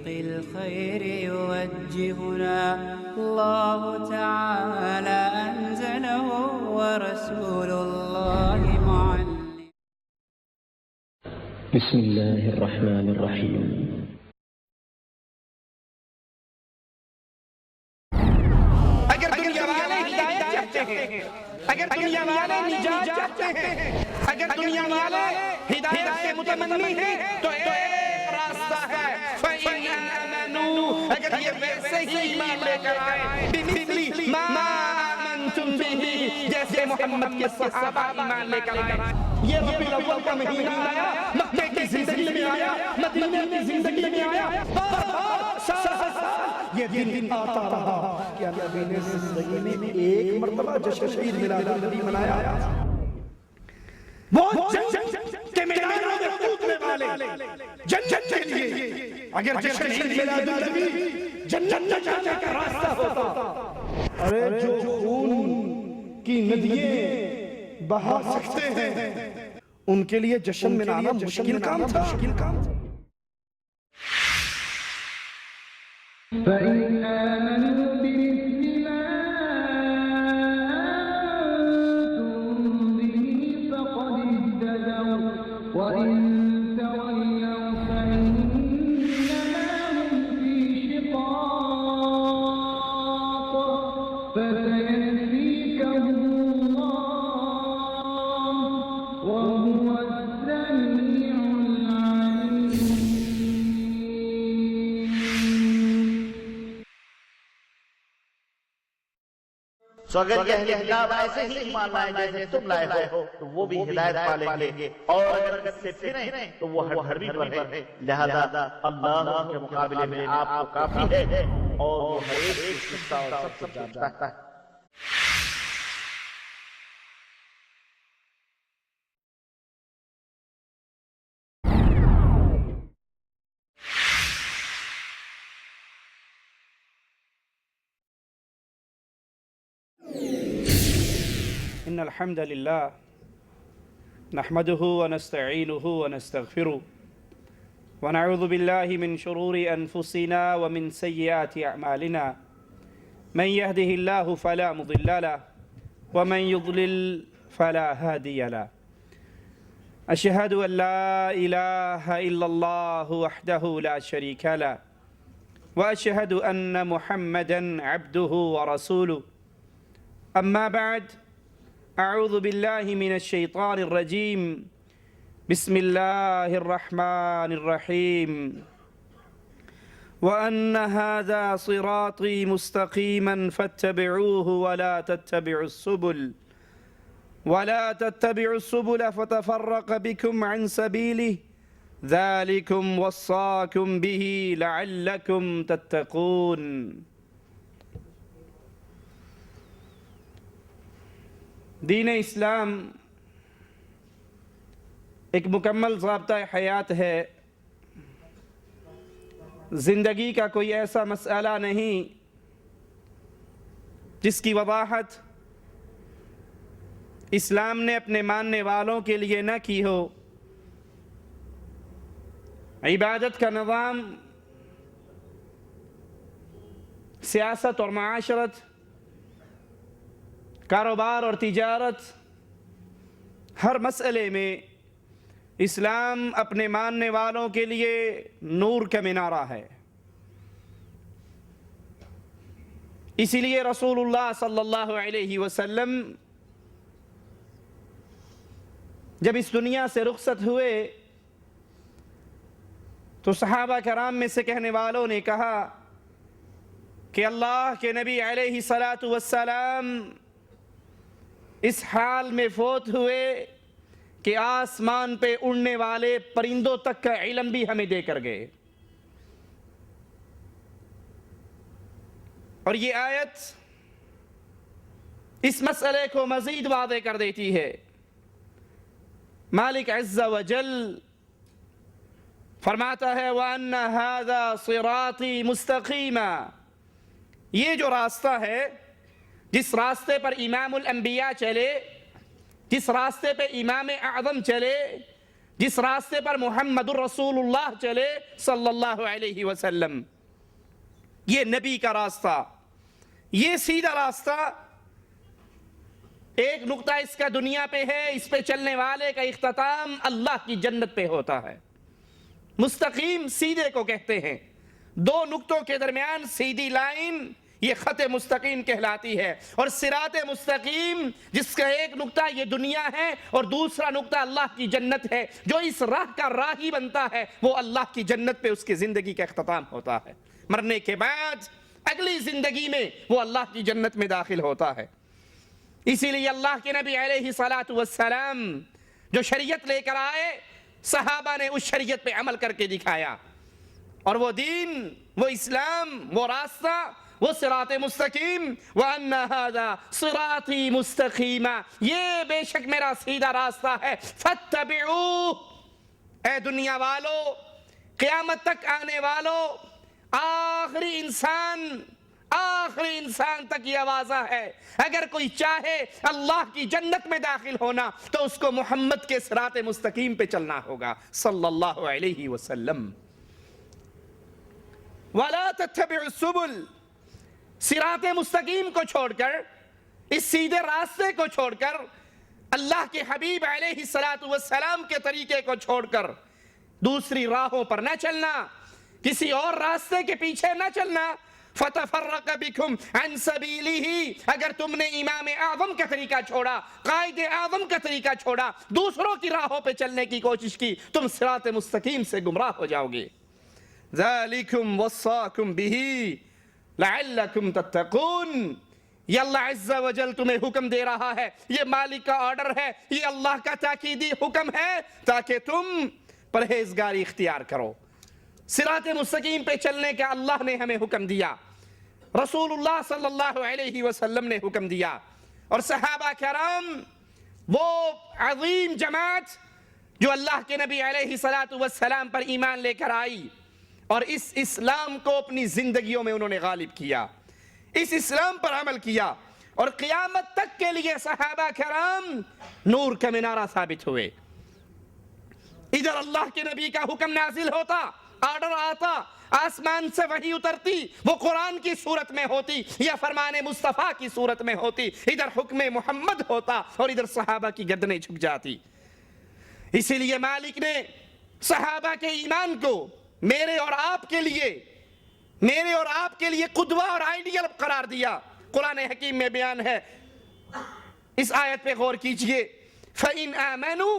الخير يوجهنا الله تعالى أنزله ورسول الله معلم. بسم الله الرحمن الرحيم. اگر دنیا والے ہدایت چاہتے ہیں، اگر دنیا والے نجات چاہتے ہیں، اگر دنیا والے ہدایت کے متمنی ہیں تو ایک راستہ ہے، فَإِنْ آمَنُوا، اگر یہ ویسے ہی ایمان لے کر آئے بِمِثْلِ مَا آمَنْتُمْ بِهِ، جیسے محمد کے صحابہ ایمان لے کر آئے. یہ ربیع الاول کا مہینہ آیا، مکے کی زندگی میں آیا، مدینہ کی زندگی میں آیا، یہ دن آتا رہا. کیا نبی نے زندگی میں ایک مرتبہ جشن عید میلاد النبی منایا؟ وہ جنگ کے میدانوں میں کودنے والے جنت کے لیے اگر جشن عید میلاد النبی جنت جانے کا راستہ ہوتا، ارے جو خون کی ندییں بہا سکتے ہیں ان کے لیے جشن منانا مشکل کام تھا. فَإِنْ آمَنُوا بِمِثْلِ مَا آمَنْتُمْ بِهِ فَقَدِ اهْتَدَوْا وَإِنْ تَوَلَّوْا فَإِنَّمَا هُمْ فِي شِقَاقٍ فَسَيَكْفِيكَهُمُ اللَّهُ وَهُوَ السَّمِيعُ الْعَلِيمُ. تو اگر یہ اہل کتاب ایسے ہی ایمان لائے جیسے تم لائے ہو تو وہ بھی ہدایت پالیں گے، اور اگر اس سے پھریں تو وہ ہر حربی پر ہے. لہذا اللہ کے مقابلے میں آپ کو کافی ہے اور وہ ہر ایک حصہ اور سب کچھ جانتا ہے. إن الحمد لله نحمده ونستعينه ونستغفره ونعوذ بالله من شرور أنفسنا ومن سيئات أعمالنا. من يهده الله فلا مضل له ومن يضلل فلا هادي له. أشهد أن لا إله إلا الله وحده لا شريك له وأشهد أن محمدًا عبده ورسوله. أما بعد، أعوذ بالله من الشيطان الرجيم. بسم الله الرحمن الرحيم. وأن هذا صراطي مستقيما فاتبعوه ولا تتبعوا السبل فتفرق بكم عن سبيله ذلكم وصاكم به لعلكم تتقون. دین اسلام ایک مکمل ضابطہ حیات ہے. زندگی کا کوئی ایسا مسئلہ نہیں جس کی وضاحت اسلام نے اپنے ماننے والوں کے لیے نہ کی ہو. عبادت کا نظام، سیاست اور معاشرت، کاروبار اور تجارت، ہر مسئلے میں اسلام اپنے ماننے والوں کے لیے نور کا مینارہ ہے. اسی لیے رسول اللہ صلی اللہ علیہ وسلم جب اس دنیا سے رخصت ہوئے تو صحابہ کرام میں سے کہنے والوں نے کہا کہ اللہ کے نبی علیہ السلام اس حال میں فوت ہوئے کہ آسمان پہ اڑنے والے پرندوں تک کا علم بھی ہمیں دے کر گئے. اور یہ آیت اس مسئلے کو مزید واضح کر دیتی ہے. مالک عز و جل فرماتا ہے وَأَنَّ هَذَا صِرَاطِي مُسْتَقِيمًا، یہ جو راستہ ہے، جس راستے پر امام الانبیاء چلے، جس راستے پہ امام اعظم چلے، جس راستے پر محمد الرسول اللہ چلے صلی اللہ علیہ وسلم، یہ نبی کا راستہ، یہ سیدھا راستہ، ایک نقطہ اس کا دنیا پہ ہے، اس پہ چلنے والے کا اختتام اللہ کی جنت پہ ہوتا ہے۔ مستقیم سیدھے کو کہتے ہیں، دو نقطوں کے درمیان سیدھی لائن یہ خط مستقیم کہلاتی ہے، اور صراط مستقیم جس کا ایک نقطہ یہ دنیا ہے اور دوسرا نقطہ اللہ کی جنت ہے، جو اس راہ کا راہی بنتا ہے وہ اللہ کی جنت پہ اس کی زندگی کا اختتام ہوتا ہے، مرنے کے بعد اگلی زندگی میں وہ اللہ کی جنت میں داخل ہوتا ہے۔ اسی لیے اللہ کے نبی علیہ السلام جو شریعت لے کر آئے، صحابہ نے اس شریعت پہ عمل کر کے دکھایا، اور وہ دین، وہ اسلام، وہ راستہ، وہ صراط مستقیم، وَأَنَّ هَذَا صِرَاطِي مُسْتَقِيمًا، یہ بے شک میرا سیدھا راستہ ہے، فَاتَّبِعُوهُ۔ اے دنیا والو، قیامت تک آنے والو، آخری انسان تک یہ آوازہ ہے، اگر کوئی چاہے اللہ کی جنت میں داخل ہونا تو اس کو محمد کے صراط مستقیم پہ چلنا ہوگا صلی اللہ علیہ وسلم۔ وَلَا تَتَّبِعُوا السُّبُلَ، صراط مستقیم کو چھوڑ کر، اس سیدھے راستے کو چھوڑ کر، اللہ کے حبیب علیہ السلام کے طریقے کو چھوڑ کر دوسری راہوں پر نہ چلنا، کسی اور راستے کے پیچھے نہ چلنا۔ فَتَفَرَّقَ بِكُمْ عَنْ سَبِيلِهِ، اگر تم نے امام اعظم کا طریقہ چھوڑا، قائد اعظم کا طریقہ چھوڑا، دوسروں کی راہوں پہ چلنے کی کوشش کی، تم صراط مستقیم سے گمراہ ہو جاؤ گے۔ ذَلِكُمْ وَصَّاكُمْ بِهِ لَعَلَّكُمْ تَتَّقُونَ، یہ اللہ عز و جل تمہیں حکم دے رہا ہے، یہ مالک کا آرڈر ہے، یہ اللہ کا تاکیدی حکم ہے تاکہ تم پرہیزگاری اختیار کرو۔ صراط مستقیم پہ چلنے کا اللہ نے ہمیں حکم دیا، رسول اللہ صلی اللہ علیہ وسلم نے حکم دیا، اور صحابہ کرام وہ عظیم جماعت جو اللہ کے نبی علیہ السلام پر ایمان لے کر آئی اور اس اسلام کو اپنی زندگیوں میں انہوں نے غالب کیا، اس اسلام پر عمل کیا، اور قیامت تک کے لیے صحابہ کرام نور کا منارہ ثابت ہوئے۔ ادھر اللہ کے نبی کا حکم نازل ہوتا، آرڈر آتا، آسمان سے وحی اترتی، وہ قرآن کی صورت میں ہوتی یا فرمان مصطفیٰ کی صورت میں ہوتی، ادھر حکم محمد ہوتا اور ادھر صحابہ کی گردنیں جھک جاتی۔ اسی لیے مالک نے صحابہ کے ایمان کو میرے اور آپ کے لیے قدوہ اور آئیڈیل قرار دیا۔ قرآن حکیم میں بیان ہے، اس آیت پہ غور کیجئے، فَإِنْ آمَنُوا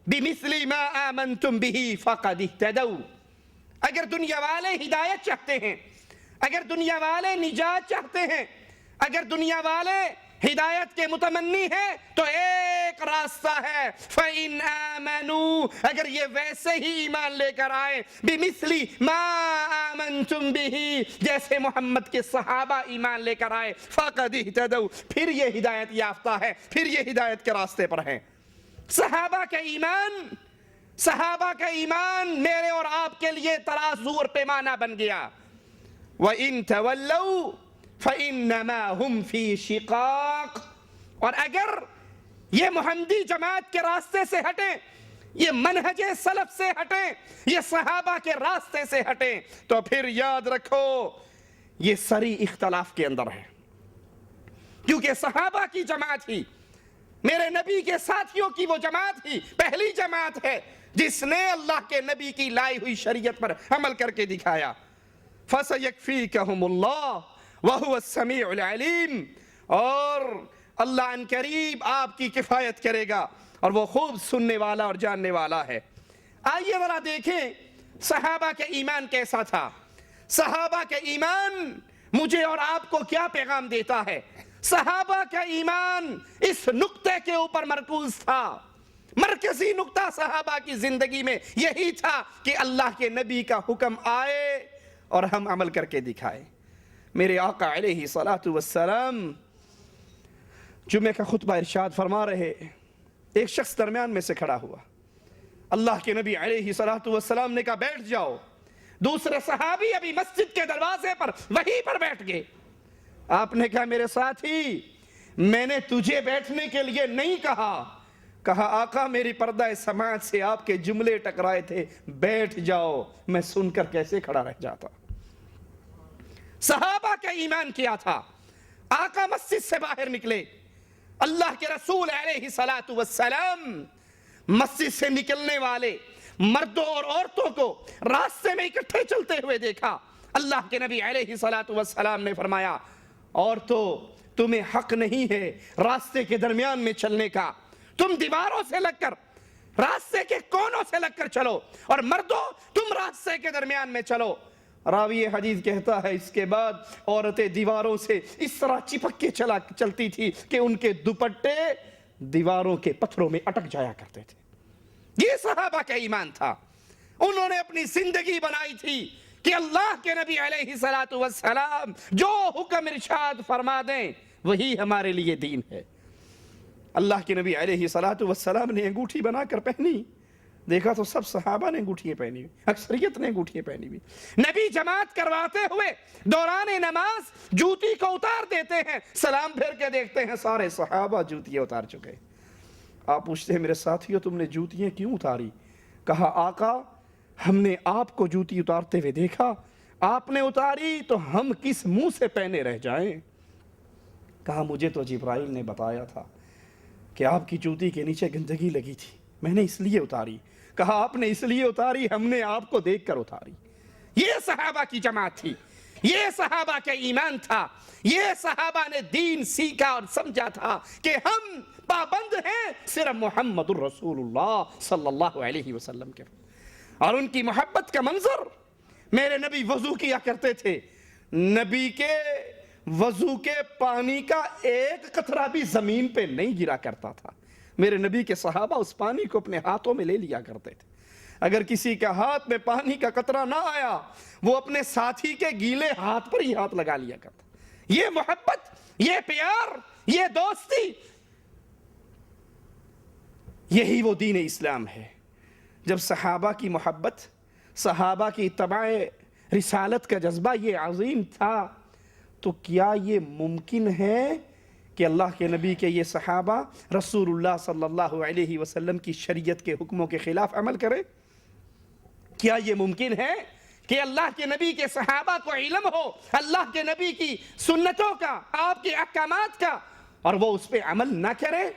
بِمِثْلِ مَا آمَنْتُمْ بِهِ فَقَدِ اهْتَدَوْا، اگر دنیا والے ہدایت چاہتے ہیں، اگر دنیا والے نجات چاہتے ہیں، اگر دنیا والے ہدایت کے متمنی ہیں تو ایک راستہ ہے، فَإِنْ آمَنُوا، اگر یہ ویسے ہی ایمان لے کر آئے، بِمِثْلِ مَا آمَنْتُمْ بِهِ، جیسے محمد کے صحابہ ایمان لے کر آئے، فَقَدِ اهْتَدَوْا، پھر یہ ہدایت یافتہ ہے، پھر یہ ہدایت کے راستے پر ہیں۔ صحابہ کا ایمان میرے اور آپ کے لیے ترازو اور پیمانہ بن گیا۔ وَإِن تَوَلَّوْا فَإِنَّمَا هُمْ فِي شِقَاقٍ، اور اگر یہ محمدی جماعت کے راستے سے ہٹیں، یہ منہج سلف سے ہٹیں، یہ صحابہ کے راستے سے ہٹیں، تو پھر یاد رکھو یہ سری اختلاف کے اندر ہے، کیونکہ صحابہ کی جماعت ہی، میرے نبی کے ساتھیوں کی وہ جماعت ہی پہلی جماعت ہے جس نے اللہ کے نبی کی لائی ہوئی شریعت پر عمل کر کے دکھایا۔ فَسَيَكْفِيكَهُمُ اللَّهُ وَهُوَ السَّمِيعُ الْعَلِيمُ، اور اللہ ان قریب آپ کی کفایت کرے گا اور وہ خوب سننے والا اور جاننے والا ہے۔ آئیے ذرا دیکھیں صحابہ کا ایمان کیسا تھا، صحابہ کا ایمان مجھے اور آپ کو کیا پیغام دیتا ہے۔ صحابہ کا ایمان اس نقطے کے اوپر مرکوز تھا، مرکزی نقطہ صحابہ کی زندگی میں یہی تھا کہ اللہ کے نبی کا حکم آئے اور ہم عمل کر کے دکھائے۔ میرے آقا علیہ السلام جمعہ کا خطبہ ارشاد فرما رہے، ایک شخص درمیان میں سے کھڑا ہوا، اللہ کے نبی علیہ السلام نے کہا بیٹھ جاؤ، دوسرے صحابی ابھی مسجد کے دروازے پر وہیں پر بیٹھ گئے۔ آپ نے کہا میرے ساتھی، میں نے تجھے بیٹھنے کے لیے نہیں کہا، کہا آقا میری پردہ سماعت سے آپ کے جملے ٹکرائے تھے، بیٹھ جاؤ، میں سن کر کیسے کھڑا رہ جاتا۔ صحابہ کا ایمان کیا تھا۔ آقا مسجد سے باہر نکلے، اللہ کے رسول علیہ السلام مسجد سے نکلنے والے مردوں اور عورتوں کو راستے میں اکٹھے چلتے ہوئے دیکھا۔ اللہ کے نبی علیہ السلام نے فرمایا، عورتوں تمہیں حق نہیں ہے راستے کے درمیان میں چلنے کا، تم دیواروں سے لگ کر، راستے کے کونوں سے لگ کر چلو، اور مردوں تم راستے کے درمیان میں چلو۔ راوی حدیث کہتا ہے اس کے بعد عورتیں دیواروں سے اس طرح چپک کے چلتی تھی کہ ان کے دوپٹے دیواروں کے پتھروں میں اٹک جایا کرتے تھے۔ یہ صحابہ کا ایمان تھا۔ انہوں نے اپنی زندگی بنائی تھی کہ اللہ کے نبی علیہ السلام جو حکم ارشاد فرما دیں وہی ہمارے لیے دین ہے۔ اللہ کے نبی علیہ السلام نے انگوٹھی بنا کر پہنی، دیکھا تو سب صحابہ نے انگوٹھیاں پہنی ہوئی، اکثریت نے انگوٹھیاں پہنی ہوئی۔ نبی جماعت کرواتے ہوئے دوران نماز جوتی کو اتار دیتے ہیں، سلام پھیر کے دیکھتے ہیں سارے صحابہ جوتیاں اتار چکے۔ آپ پوچھتے ہیں میرے ساتھیوں تم نے جوتیاں کیوں اتاری؟ کہا آقا ہم نے آپ کو جوتی اتارتے ہوئے دیکھا، آپ نے اتاری تو ہم کس منہ سے پہنے رہ جائیں؟ کہا مجھے تو جبرائیل نے بتایا تھا کہ آپ کی جوتی کے نیچے گندگی لگی تھی، میں نے اس لیے اتاری۔ کہا آپ نے اس لیے اتاری، ہم نے آپ کو دیکھ کر اتاری۔ یہ صحابہ کی جماعت تھی، یہ صحابہ کا ایمان تھا، یہ صحابہ نے دین سیکھا اور سمجھا تھا کہ ہم پابند ہیں صرف محمد الرسول اللہ صلی اللہ علیہ وسلم کے۔ اور ان کی محبت کا منظر، میرے نبی وضو کیا کرتے تھے، نبی کے وضو کے پانی کا ایک قطرہ بھی زمین پہ نہیں گرا کرتا تھا۔ میرے نبی کے صحابہ اس پانی کو اپنے ہاتھوں میں لے لیا کرتے تھے۔ اگر کسی کا ہاتھ میں پانی کا قطرہ نہ آیا وہ اپنے ساتھی کے گیلے ہاتھ پر ہی ہاتھ لگا لیا کرتا۔ یہ محبت، یہ پیار، یہ دوستی، یہی وہ دین اسلام ہے۔ جب صحابہ کی محبت، صحابہ کی اتباع رسالت کا جذبہ یہ عظیم تھا تو کیا یہ ممکن ہے کہ اللہ کے نبی کے یہ صحابہ رسول اللہ صلی اللہ علیہ وسلم کی شریعت کے حکموں کے خلاف عمل کرے؟ کیا یہ ممکن ہے کہ اللہ کے نبی کے صحابہ کو علم ہو اللہ کے نبی کی سنتوں کا، آپ کے احکامات کا، اور وہ اس پہ عمل نہ کرے؟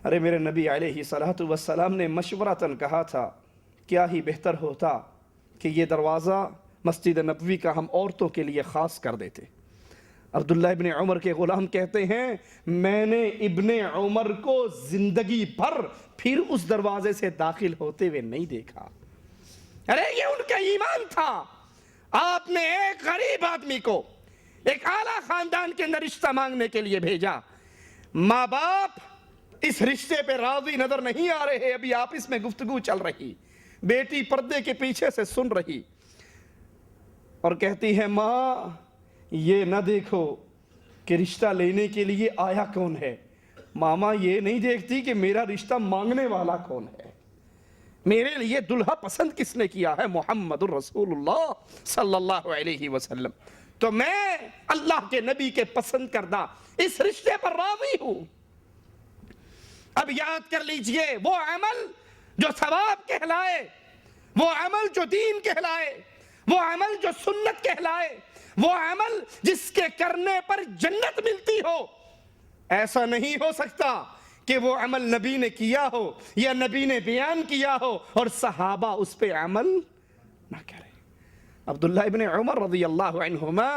ارے میرے نبی علیہ السلام نے مشورتاً کہا تھا کیا ہی بہتر ہوتا کہ یہ دروازہ مسجد نبوی کا ہم عورتوں کے لیے خاص کر دیتے۔ عبداللہ ابن عمر کے غلام کہتے ہیں میں نے ابن عمر کو زندگی بھر پھر اس دروازے سے داخل ہوتے ہوئے نہیں دیکھا۔ ارے یہ ان کا ایمان تھا۔ آپ نے ایک غریب آدمی کو ایک اعلیٰ خاندان کے اندر رشتہ مانگنے کے لیے بھیجا، ماں باپ اس رشتے پہ راضی نظر نہیں آ رہے، ابھی آپس میں گفتگو چل رہی، بیٹی پردے کے پیچھے سے سن رہی اور کہتی ہے ماں یہ نہ دیکھو کہ رشتہ لینے کے لیے آیا کون ہے، ماما یہ نہیں دیکھتی کہ میرا رشتہ مانگنے والا کون ہے، میرے لیے دلہا پسند کس نے کیا ہے، محمد الرسول اللہ صلی اللہ علیہ وسلم، تو میں اللہ کے نبی کے پسند کردہ اس رشتے پر راضی ہوں۔ اب یاد کر لیجئے وہ عمل جو ثواب کہلائے، وہ عمل جو دین کہلائے، وہ عمل جو سنت کہلائے، وہ عمل جس کے کرنے پر جنت ملتی ہو، ایسا نہیں ہو سکتا کہ وہ عمل نبی نے کیا ہو یا نبی نے بیان کیا ہو اور صحابہ اس پہ عمل نہ کریں۔ عبداللہ ابن عمر رضی اللہ عنہما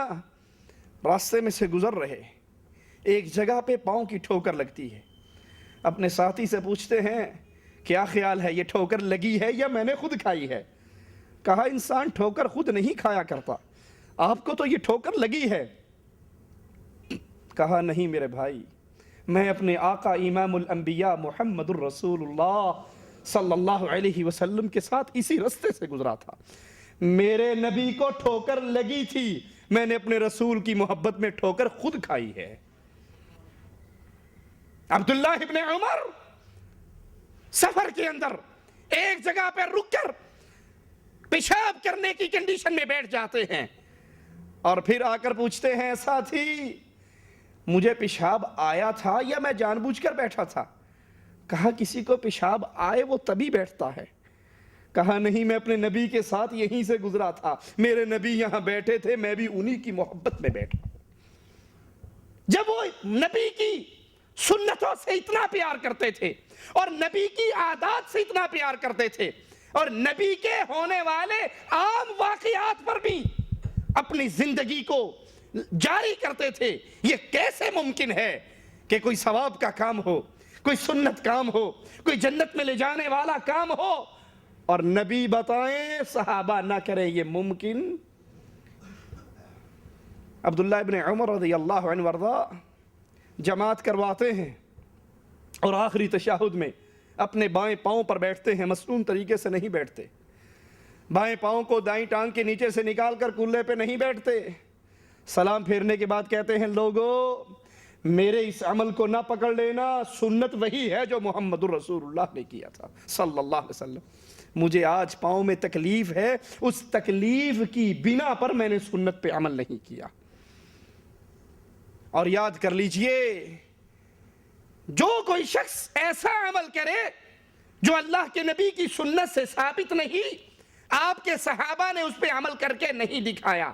راستے میں سے گزر رہے، ایک جگہ پہ پاؤں کی ٹھوکر لگتی ہے، اپنے ساتھی سے پوچھتے ہیں کیا خیال ہے یہ ٹھوکر لگی ہے یا میں نے خود کھائی ہے؟ کہا انسان ٹھوکر خود نہیں کھایا کرتا، آپ کو تو یہ ٹھوکر لگی ہے۔ کہا نہیں میرے بھائی، میں اپنے آقا امام الانبیاء محمد الرسول اللہ صلی اللہ علیہ وسلم کے ساتھ اسی رستے سے گزرا تھا، میرے نبی کو ٹھوکر لگی تھی، میں نے اپنے رسول کی محبت میں ٹھوکر خود کھائی ہے۔ عبداللہ ابن عمر سفر کے اندر ایک جگہ پہ رک کر پیشاب کرنے کی کنڈیشن میں بیٹھ جاتے ہیں اور پھر آ کر پوچھتے ہیں ساتھی مجھے پیشاب آیا تھا یا میں جان بوجھ کر بیٹھا تھا؟ کہا کسی کو پیشاب آئے وہ تبھی بیٹھتا ہے. کہا نہیں، میں اپنے نبی کے ساتھ یہیں سے گزرا تھا، میرے نبی یہاں بیٹھے تھے، میں بھی انہی کی محبت میں بیٹھا. جب وہ نبی کی سنتوں سے اتنا پیار کرتے تھے اور نبی کی عادات سے اتنا پیار کرتے تھے اور نبی کے ہونے والے عام واقعات پر بھی اپنی زندگی کو جاری کرتے تھے، یہ کیسے ممکن ہے کہ کوئی ثواب کا کام ہو، کوئی سنت کام ہو، کوئی جنت میں لے جانے والا کام ہو اور نبی بتائیں صحابہ نہ کریں؟ یہ ممکن؟ عبداللہ ابن عمر رضی اللہ عنہ وارضا جماعت کرواتے ہیں اور آخری تشہد میں اپنے بائیں پاؤں پر بیٹھتے ہیں، مسنون طریقے سے نہیں بیٹھتے، بائیں پاؤں کو دائیں ٹانگ کے نیچے سے نکال کر کلے پہ نہیں بیٹھتے. سلام پھیرنے کے بعد کہتے ہیں لوگو میرے اس عمل کو نہ پکڑ لینا، سنت وہی ہے جو محمد الرسول اللہ نے کیا تھا صلی اللہ علیہ وسلم. مجھے آج پاؤں میں تکلیف ہے، اس تکلیف کی بنا پر میں نے سنت پہ عمل نہیں کیا. اور یاد کر لیجئے، جو کوئی شخص ایسا عمل کرے جو اللہ کے نبی کی سنت سے ثابت نہیں، آپ کے صحابہ نے اس پہ عمل کر کے نہیں دکھایا،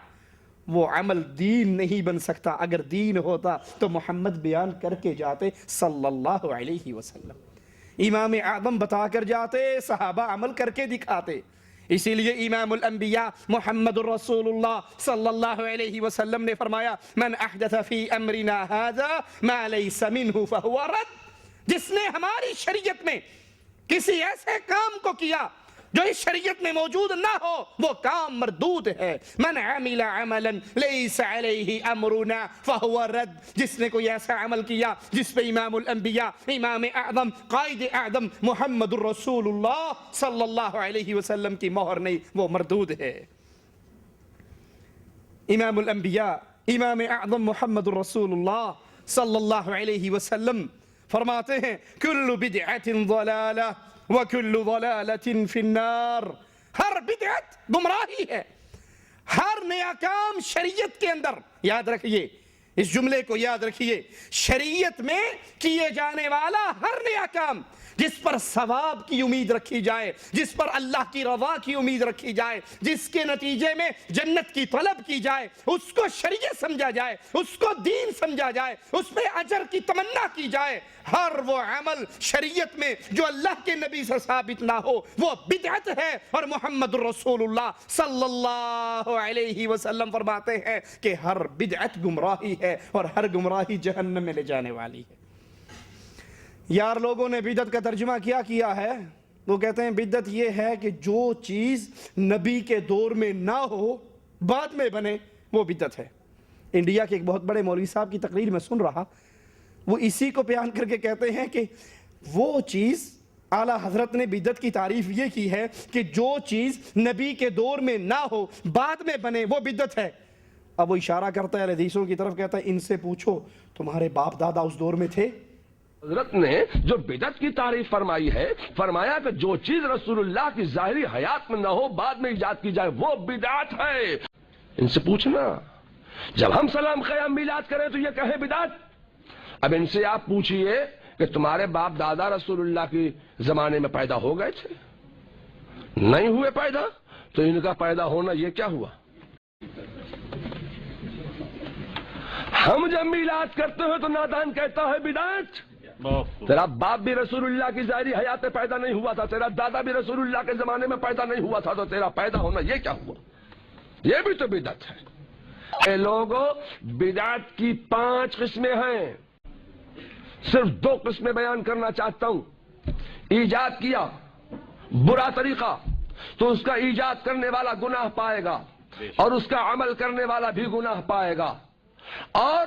وہ عمل دین نہیں بن سکتا. اگر دین ہوتا تو محمد بیان کر کے جاتے صلی اللہ علیہ وسلم، امام اعظم بتا کر جاتے، صحابہ عمل کر کے دکھاتے. اسی لیے امام الانبیاء محمد الرسول اللہ صلی اللہ علیہ وسلم نے فرمایا من احدث فی امرنا هذا ما لیس منہ فہو رد. جس نے ہماری شریعت میں کسی ایسے کام کو کیا جو اس شریعت میں موجود نہ ہو، وہ کام مردود ہے. من عمل عملا لیس علیہ امرنا فہو رد. جس نے کوئی ایسا عمل کیا جس پہ امام الانبیاء، امام اعظم، قائد اعظم محمد الرسول اللہ صلی اللہ علیہ وسلم کی مہر نہیں، وہ مردود ہے. امام الانبیاء، امام اعظم محمد الرسول اللہ صلی اللہ علیہ وسلم فرماتے ہیں کل بدعت ضلالہ وَكُلُّ ضَلَالَةٍ فِي النَّارِ. ہر بدعت گمراہی ہے، ہر نیا کام شریعت کے اندر، یاد رکھیے اس جملے کو، یاد رکھیے، شریعت میں کیے جانے والا ہر نیا کام جس پر ثواب کی امید رکھی جائے، جس پر اللہ کی رضا کی امید رکھی جائے، جس کے نتیجے میں جنت کی طلب کی جائے، اس کو شریعت سمجھا جائے، اس کو دین سمجھا جائے، اس پہ اجر کی تمنا کی جائے، ہر وہ عمل شریعت میں جو اللہ کے نبی سے ثابت نہ ہو وہ بدعت ہے. اور محمد الرسول اللہ صلی اللہ علیہ وسلم فرماتے ہیں کہ ہر بدعت گمراہی ہے اور ہر گمراہی جہنم میں لے جانے والی ہے. یار لوگوں نے بدعت کا ترجمہ کیا ہے؟ وہ کہتے ہیں بدعت یہ ہے کہ جو چیز نبی کے دور میں نہ ہو بعد میں بنے، وہ بدعت ہے. انڈیا کے ایک بہت بڑے مولوی صاحب کی تقریر میں سن رہا، وہ اسی کو بیان کر کے کہتے ہیں کہ وہ چیز، اعلیٰ حضرت نے بدعت کی تعریف یہ کی ہے کہ جو چیز نبی کے دور میں نہ ہو بعد میں بنے وہ بدعت ہے. اب وہ اشارہ کرتا ہے حدیثوں کی طرف، کہتا ہے ان سے پوچھو تمہارے باپ دادا اس دور میں تھے؟ حضرت نے جو بدعت کی تعریف فرمائی ہے، فرمایا کہ جو چیز رسول اللہ کی ظاہری حیات میں نہ ہو بعد میں ایجاد کی جائے وہ بدعت ہے. ان سے پوچھنا جب ہم سلام قیام میلاد کریں تو یہ کہیں بدعت. اب ان سے آپ پوچھئے کہ تمہارے باپ دادا رسول اللہ کے زمانے میں پیدا ہو گئے تھے؟ نہیں ہوئے پیدا، تو ان کا پیدا ہونا یہ کیا ہوا؟ ہم جب میلاد کرتے ہیں تو نادان کہتا ہے بدعت. تیرا باپ بھی رسول اللہ کی ظاہری حیات میں پیدا نہیں ہوا تھا، تیرا دادا بھی رسول اللہ کے زمانے میں پیدا نہیں ہوا تھا، تو تیرا پیدا ہونا یہ کیا ہوا؟ یہ بھی تو بدعت ہے. اے لوگوں، بدعت کی 5 قسمیں ہیں، صرف 2 قسمیں بیان کرنا چاہتا ہوں. ایجاد کیا برا طریقہ تو اس کا ایجاد کرنے والا گناہ پائے گا اور اس کا عمل کرنے والا بھی گناہ پائے گا، اور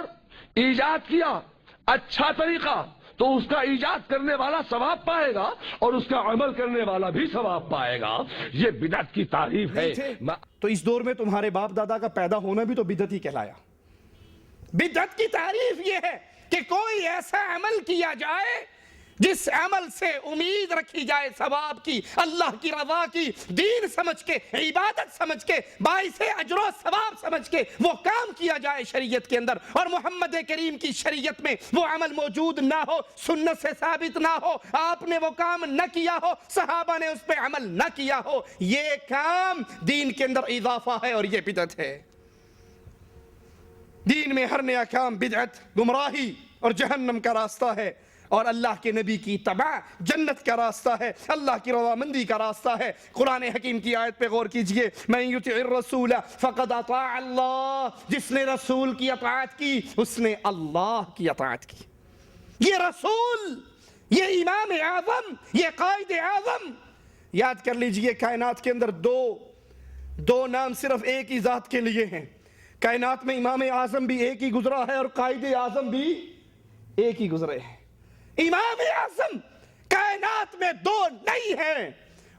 ایجاد کیا اچھا طریقہ تو اس کا ایجاد کرنے والا ثواب پائے گا اور اس کا عمل کرنے والا بھی ثواب پائے گا. یہ بدعت کی تعریف ہے. تو اس دور میں تمہارے باپ دادا کا پیدا ہونا بھی تو بدعت ہی کہلایا. بدعت کی تعریف یہ ہے کہ کوئی ایسا عمل کیا جائے جس عمل سے امید رکھی جائے ثواب کی، اللہ کی رضا کی، دین سمجھ کے، عبادت سمجھ کے، باعث اجر و ثواب سمجھ کے وہ کام کیا جائے شریعت کے اندر، اور محمد کریم کی شریعت میں وہ عمل موجود نہ ہو، سنت سے ثابت نہ ہو، آپ نے وہ کام نہ کیا ہو، صحابہ نے اس پہ عمل نہ کیا ہو، یہ کام دین کے اندر اضافہ ہے اور یہ بدعت ہے۔ دین میں ہر نیا کام بدعت، گمراہی اور جہنم کا راستہ ہے، اور اللہ کے نبی کی اتباع جنت کا راستہ ہے، اللہ کی رضامندی کا راستہ ہے۔ قرآن حکیم کی آیت پہ غور کیجئے، من یطع الرسول فقد اطاع اللہ، جس نے رسول کی اطاعت کی اس نے اللہ کی اطاعت کی۔ یہ رسول، یہ امام اعظم، یہ قائد اعظم، یاد کر لیجئے کائنات کے اندر دو نام صرف ایک ہی ذات کے لیے ہیں۔ کائنات میں امام اعظم بھی ایک ہی گزرا ہے اور قائد اعظم بھی ایک ہی گزرے ہیں۔ امام اعظم کائنات میں دو نہیں ہیں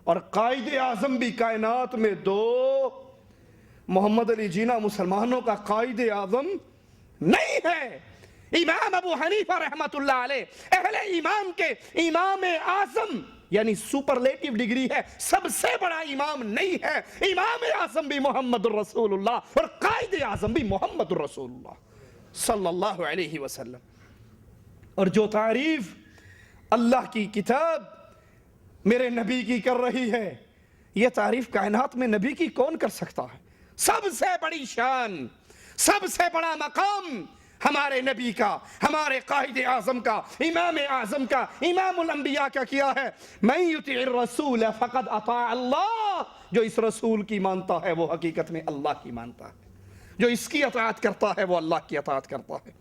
اور قائد اعظم بھی کائنات میں دو۔ محمد علی جینا مسلمانوں کا قائد اعظم نہیں ہے۔ امام ابو حنیفہ رحمت اللہ علیہ اہل ایمان کے امام اعظم یعنی سپرلیٹیو ڈگری ہے، سب سے بڑا امام نہیں ہے۔ امام اعظم بھی محمد الرسول اللہ اور قائد اعظم بھی محمد الرسول اللہ صلی اللہ علیہ وسلم۔ اور جو تعریف اللہ کی کتاب میرے نبی کی کر رہی ہے، یہ تعریف کائنات میں نبی کی کون کر سکتا ہے؟ سب سے بڑی شان، سب سے بڑا مقام ہمارے نبی کا، ہمارے قائد اعظم کا، امام اعظم کا، امام الانبیاء کا کیا ہے؟ من یطع الرسول فقد اطاع اللہ، جو اس رسول کی مانتا ہے وہ حقیقت میں اللہ کی مانتا ہے، جو اس کی اطاعت کرتا ہے وہ اللہ کی اطاعت کرتا ہے۔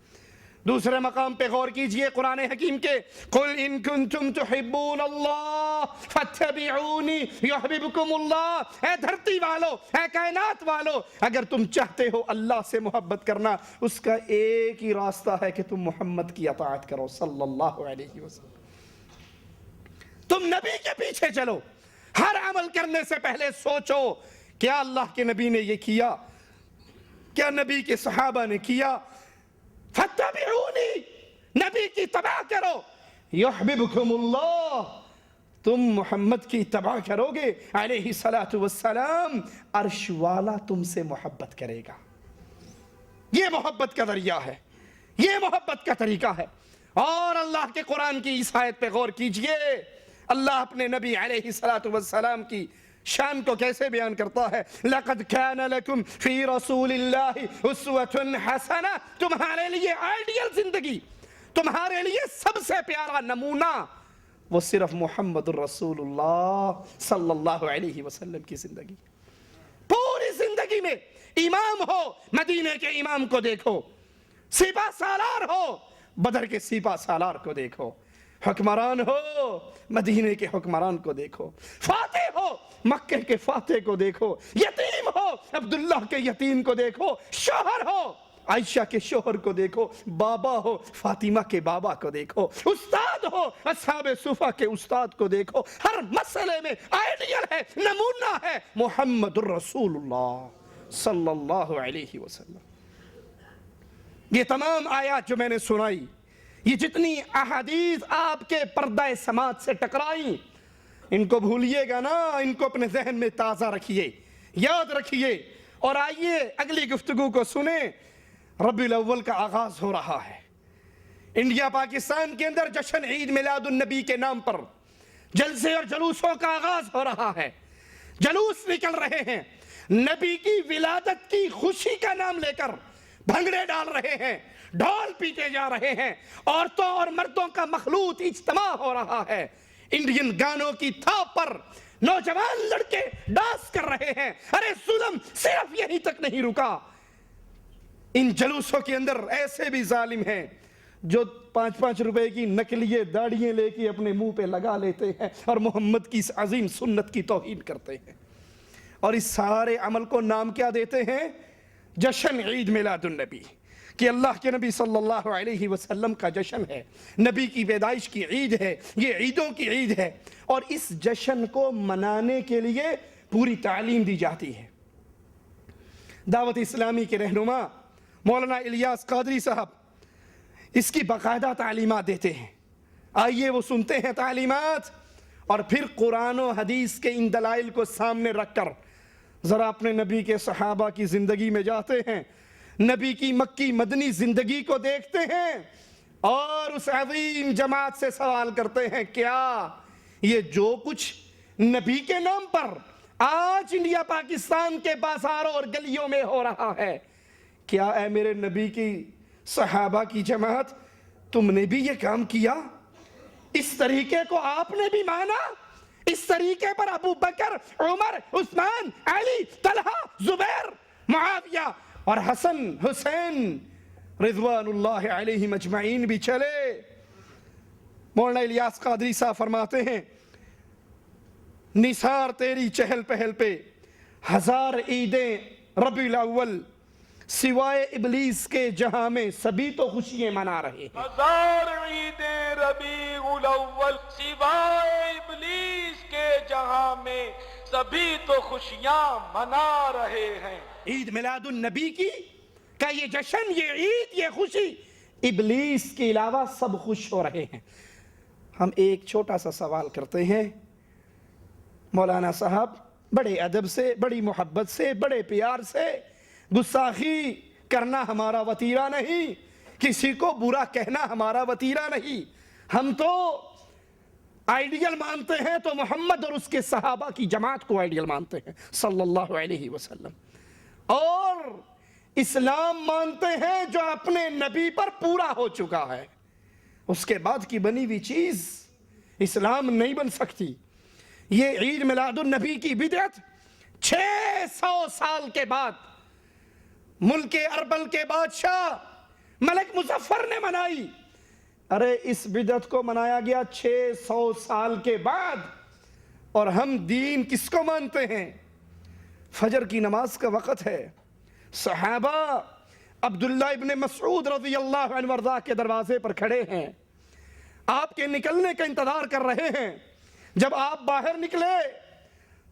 دوسرے مقام پہ غور کیجئے قرآن حکیم کے، قل ان کنتم تحبون اللہ فاتبعونی یحببکم اللہ، اے دھرتی والو، اے کائنات والو، اگر تم چاہتے ہو اللہ سے محبت کرنا، اس کا ایک ہی راستہ ہے کہ تم محمد کی اطاعت کرو صلی اللہ علیہ وسلم۔ تم نبی کے پیچھے چلو، ہر عمل کرنے سے پہلے سوچو کیا اللہ کے نبی نے یہ کیا، کیا نبی کے صحابہ نے کیا؟ فتبعونی، نبی کی اتباع کرو، یحببکم اللہ، تم محمد کی اتباع کرو گے علیہ الصلاۃ والسلام، عرش والا تم سے محبت کرے گا۔ یہ محبت کا ذریعہ ہے، یہ محبت کا طریقہ ہے۔ اور اللہ کے قرآن کی اس آیت پہ غور کیجئے، اللہ اپنے نبی علیہ الصلاۃ والسلام کی شان کو کیسے بیان کرتا ہے؟ لَقَدْ كَانَ لَكُمْ فِي رَسُولِ اللَّهِ أُسْوَةٌ حَسَنَةٌ، تمہارے لیے آئیڈیل زندگی، تمہارے لیے سب سے پیارا نمونہ وہ صرف محمد الرسول اللہ صلی اللہ علیہ وسلم کی زندگی۔ پوری زندگی میں امام ہو، مدینے کے امام کو دیکھو، سپہ سالار ہو، بدر کے سپہ سالار کو دیکھو، حکمران ہو، مدینے کے حکمران کو دیکھو، فاتح ہو، مکہ کے فاتح کو دیکھو، یتیم ہو، عبداللہ کے یتیم کو دیکھو، شوہر ہو، عائشہ کے شوہر کو دیکھو، بابا ہو، فاطمہ کے بابا کو دیکھو، استاد ہو، اصحاب صفہ کے استاد کو دیکھو، ہر مسئلے میں آئیڈیل ہے، نمونہ ہے محمد الرسول اللہ صلی اللہ علیہ وسلم۔ یہ تمام آیات جو میں نے سنائی، یہ جتنی احادیث آپ کے پردہ سماعت سے ٹکرائیں، ان کو بھولیے گا نا، ان کو اپنے ذہن میں تازہ رکھیے، یاد رکھیے، اور آئیے اگلی گفتگو کو سنیں۔ ربیع الاول کا آغاز ہو رہا ہے، انڈیا پاکستان کے اندر جشن عید میلاد النبی کے نام پر جلسے اور جلوسوں کا آغاز ہو رہا ہے، جلوس نکل رہے ہیں، نبی کی ولادت کی خوشی کا نام لے کر بھنگڑے ڈال رہے ہیں، ڈھول پیٹے جا رہے ہیں، عورتوں اور مردوں کا مخلوط اجتماع ہو رہا ہے، انڈین گانوں کی تھاپ پر نوجوان لڑکے ڈانس کر رہے ہیں۔ ارے ظلم صرف یہیں تک نہیں رکا، ان جلوسوں کے اندر ایسے بھی ظالم ہیں جو 5-5 روپے کی نکلیے داڑیاں لے کے اپنے منہ پہ لگا لیتے ہیں اور محمد کی اس عظیم سنت کی توہین کرتے ہیں، اور اس سارے عمل کو نام کیا دیتے ہیں؟ جشن عید میلاد النبی، کہ اللہ کے نبی صلی اللہ علیہ وسلم کا جشن ہے، نبی کی پیدائش کی عید ہے، یہ عیدوں کی عید ہے، اور اس جشن کو منانے کے لیے پوری تعلیم دی جاتی ہے۔ دعوت اسلامی کے رہنما مولانا الیاس قادری صاحب اس کی باقاعدہ تعلیمات دیتے ہیں، آئیے وہ سنتے ہیں تعلیمات اور پھر قرآن و حدیث کے ان دلائل کو سامنے رکھ کر ذرا اپنے نبی کے صحابہ کی زندگی میں جاتے ہیں، نبی کی مکی مدنی زندگی کو دیکھتے ہیں اور اس عظیم جماعت سے سوال کرتے ہیں، کیا یہ جو کچھ نبی کے نام پر آج انڈیا پاکستان کے بازاروں اور گلیوں میں ہو رہا ہے، کیا اے میرے نبی کی صحابہ کی جماعت تم نے بھی یہ کام کیا؟ اس طریقے کو آپ نے بھی مانا؟ اس طریقے پر ابو بکر، عمر، عثمان، علی، طلحہ، زبیر، معاویہ اور حسن، حسین رضوان اللہ علیہم اجمعین بھی چلے۔ مولانا الیاس قادری صاحب فرماتے ہیں، نثار تیری چہل پہل پہ ہزار عیدیں ربیع الاول، سوائے ابلیس کے جہاں میں سبھی تو خوشیاں منا رہے ہیں۔ ہزار عیدیں ربیع الاول، سوائے ابلیس کے جہاں میں سبھی تو خوشیاں منا رہے ہیں۔ عید میلاد النبی کی کا یہ جشن، یہ عید، یہ خوشی، ابلیس کے علاوہ سب خوش ہو رہے ہیں۔ ہم ایک چھوٹا سا سوال کرتے ہیں، مولانا صاحب بڑے ادب سے، بڑی محبت سے، بڑے پیار سے، گستاخی کرنا ہمارا وطیرہ نہیں، کسی کو برا کہنا ہمارا وطیرہ نہیں، ہم تو آئیڈیل مانتے ہیں تو محمد اور اس کے صحابہ کی جماعت کو آئیڈیل مانتے ہیں صلی اللہ علیہ وسلم، اور اسلام مانتے ہیں جو اپنے نبی پر پورا ہو چکا ہے، اس کے بعد کی بنی ہوئی چیز اسلام نہیں بن سکتی۔ یہ عید میلاد النبی کی بدعت 600 سال کے بعد ملک اربل کے بادشاہ ملک مظفر نے منائی۔ ارے اس بدعت کو منایا گیا 600 سال کے بعد، اور ہم دین کس کو مانتے ہیں؟ فجر کی نماز کا وقت ہے، صحابہ عبداللہ ابن مسعود رضی اللہ عنہ وارضاہ کے دروازے پر کھڑے ہیں، آپ کے نکلنے کا انتظار کر رہے ہیں۔ جب آپ باہر نکلے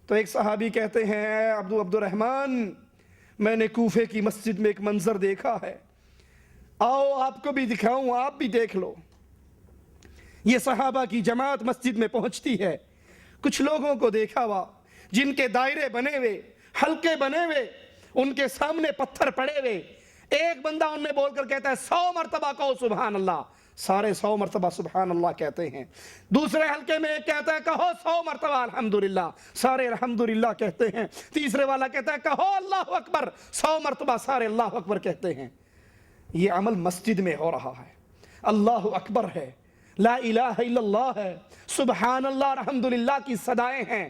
تو ایک صحابی کہتے ہیں، اے عبد الرحمن، میں نے کوفے کی مسجد میں ایک منظر دیکھا ہے، آؤ آپ کو بھی دکھاؤں، آپ بھی دیکھ لو۔ یہ صحابہ کی جماعت مسجد میں پہنچتی ہے، کچھ لوگوں کو دیکھا ہوا جن کے دائرے بنے ہوئے، حلقے بنے ہوئے، ان کے سامنے پتھر پڑے ہوئے، ایک بندہ ان میں بول کر کہتا ہے 100 مرتبہ کہو سبحان اللہ، سارے 100 مرتبہ سبحان اللہ کہتے ہیں۔ دوسرے حلقے میں ایک کہتا ہے کہو 100 مرتبہ الحمدللہ، سارے الحمدللہ کہتے ہیں۔ تیسرے والا کہتا ہے کہو اللہ اکبر، 100 مرتبہ سارے اللہ اکبر کہتے ہیں۔ یہ عمل مسجد میں ہو رہا ہے، اللہ اکبر ہے، لا الہ الا اللہ ہے، سبحان اللہ الحمدللہ کی صدائیں ہیں۔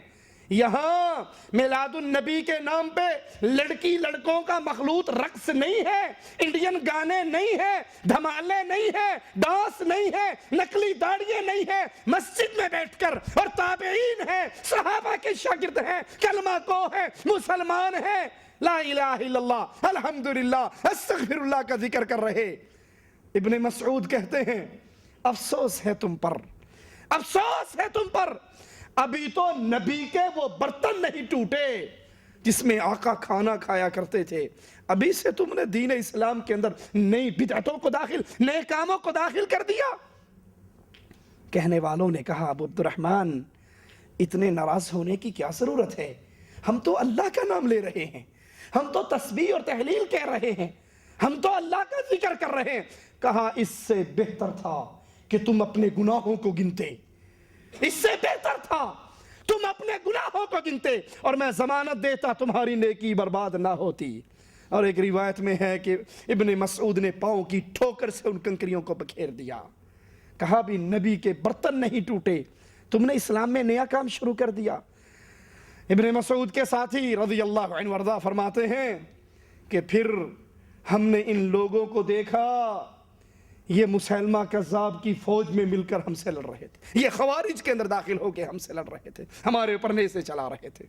یہاں میلاد النبی کے نام پہ لڑکی لڑکوں کا مخلوط رقص نہیں ہے، انڈین گانے نہیں ہیں، دھمالے نہیں ہیں، ڈانس نہیں ہے، نقلی داڑیاں نہیں ہیں، مسجد میں بیٹھ کر، اور تابعین ہیں، صحابہ کے شاگرد ہیں، کلمہ کو ہیں، مسلمان ہیں، لا الہ الا اللہ الحمدللہ استغفر اللہ کا ذکر کر رہے۔ ابن مسعود کہتے ہیں افسوس ہے تم پر، افسوس ہے تم پر، ابھی تو نبی کے وہ برتن نہیں ٹوٹے جس میں آقا کھانا کھایا کرتے تھے، ابھی سے تم نے دین اسلام کے اندر نئی بدعتوں کو داخل، نئے کاموں کو داخل کر دیا۔ کہنے والوں نے کہا ابو عبدالرحمن، اتنے ناراض ہونے کی کیا ضرورت ہے، ہم تو اللہ کا نام لے رہے ہیں، ہم تو تسبیح اور تحلیل کہہ رہے ہیں، ہم تو اللہ کا ذکر کر رہے ہیں۔ کہا اس سے بہتر تھا کہ تم اپنے گناہوں کو گنتے، اس سے بہتر تھا تم اپنے گناہوں کو گنتے، اور میں ضمانت دیتا تمہاری نیکی برباد نہ ہوتی۔ اور ایک روایت میں ہے کہ ابن مسعود نے پاؤں کی ٹھوکر سے ان کنکریوں کو بکھیر دیا، کہا بھی نبی کے برتن نہیں ٹوٹے، تم نے اسلام میں نیا کام شروع کر دیا۔ ابن مسعود کے ساتھی رضی اللہ عنہ وارضاہ فرماتے ہیں کہ پھر ہم نے ان لوگوں کو دیکھا، یہ مسلمہ کذاب کی فوج میں مل کر ہم سے لڑ رہے تھے، یہ خوارج کے اندر داخل ہو کے ہم سے لڑ رہے تھے، ہمارے اوپر نیزے چلا رہے تھے۔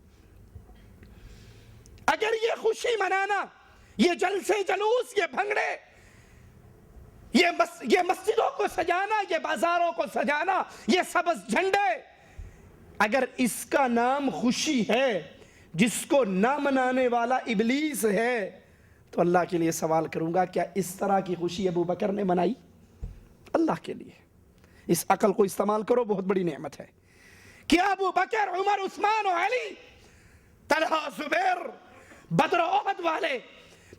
اگر یہ خوشی منانا، یہ جلسے جلوس، یہ بھنگڑے، یہ مسجدوں کو سجانا، یہ بازاروں کو سجانا، یہ سبز جھنڈے، اگر اس کا نام خوشی ہے جس کو نہ منانے والا ابلیس ہے، تو اللہ کے لیے سوال کروں گا، کیا اس طرح کی خوشی ابو بکر نے منائی؟ اللہ کے لیے اس عقل کو استعمال کرو، بہت بڑی نعمت ہے. کیا ابو بکر، عمر، عثمان و علی، طلحہ، زبیر، بدر و احد والے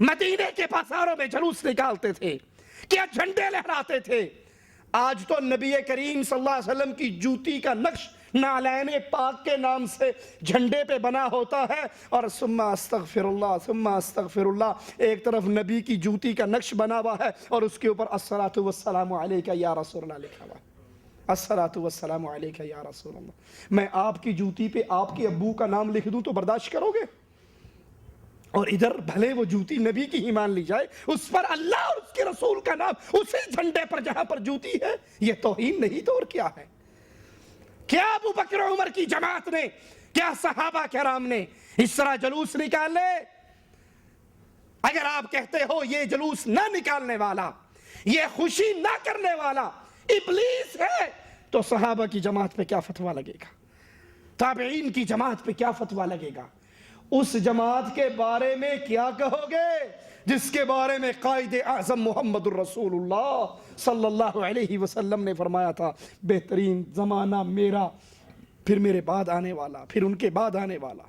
مدینے کے بازاروں میں جلوس نکالتے تھے؟ کیا جھنڈے لہراتے تھے؟ آج تو نبی کریم صلی اللہ علیہ وسلم کی جوتی کا نقش نعلین پاک کے نام سے جھنڈے پہ بنا ہوتا ہے، اور ثم استغفر اللہ ثم استغفر اللہ، ایک طرف نبی کی جوتی کا نقش بنا ہوا ہے اور اس کے اوپر الصلاۃ والسلام علیک یا رسول اللہ لکھا ہوا ہے. الصلاۃ والسلام علیک یا رسول اللہ. میں آپ کی جوتی پہ آپ کے ابو کا نام لکھ دوں تو برداشت کرو گے؟ اور ادھر بھلے وہ جوتی نبی کی ہی مان لی جائے، اس پر اللہ اور اس کے رسول کا نام اسی جھنڈے پر جہاں پر جوتی ہے، یہ توہین نہیں تو اور کیا ہے؟ کیا ابو بکر و عمر کی جماعت نے، کیا صحابہ کرام نے اس طرح جلوس نکالے؟ اگر آپ کہتے ہو یہ جلوس نہ نکالنے والا، یہ خوشی نہ کرنے والا ابلیس ہے، تو صحابہ کی جماعت پہ کیا فتویٰ لگے گا؟ تابعین کی جماعت پہ کیا فتویٰ لگے گا؟ اس جماعت کے بارے میں کیا کہو گے جس کے بارے میں قائد اعظم محمد الرسول اللہ صلی اللہ علیہ وسلم نے فرمایا تھا بہترین زمانہ میرا، پھر میرے بعد آنے والا، پھر ان کے بعد آنے والا.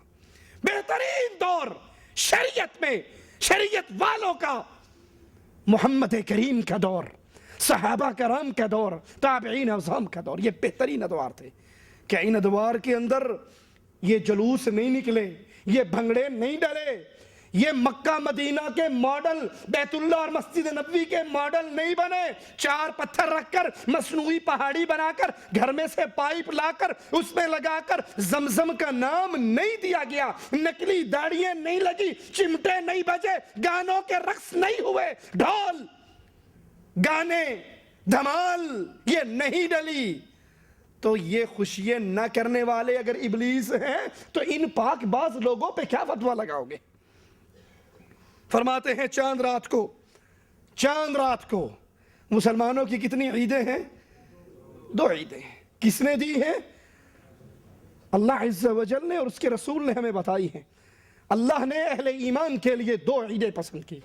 بہترین دور شریعت میں، شریعت والوں کا محمد کریم کا دور، صحابہ کرام کا دور، تابعین اعظام کا دور. یہ بہترین ادوار تھے. کہ ان ادوار کے اندر یہ جلوس نہیں نکلے، یہ بھنگڑے نہیں ڈلے، یہ مکہ مدینہ کے ماڈل، بیت اللہ اور مسجد نبوی کے ماڈل نہیں بنے. 4 پتھر رکھ کر مصنوعی پہاڑی بنا کر گھر میں سے پائپ لا کر اس میں لگا کر زمزم کا نام نہیں دیا گیا، نکلی داڑیاں نہیں لگی، چمٹے نہیں بجے، گانوں کے رقص نہیں ہوئے، ڈھول گانے دھمال یہ نہیں ڈلی. تو یہ خوشیاں نہ کرنے والے اگر ابلیس ہیں تو ان پاک باز لوگوں پہ کیا فتویٰ لگاؤ گے؟ فرماتے ہیں چاند رات کو مسلمانوں کی کتنی عیدیں ہیں؟ 2 عیدیں. کس نے دی ہیں؟ اللہ عز و جل نے اور اس کے رسول نے ہمیں بتائی ہیں. اللہ نے اہل ایمان کے لیے 2 عیدیں پسند کی.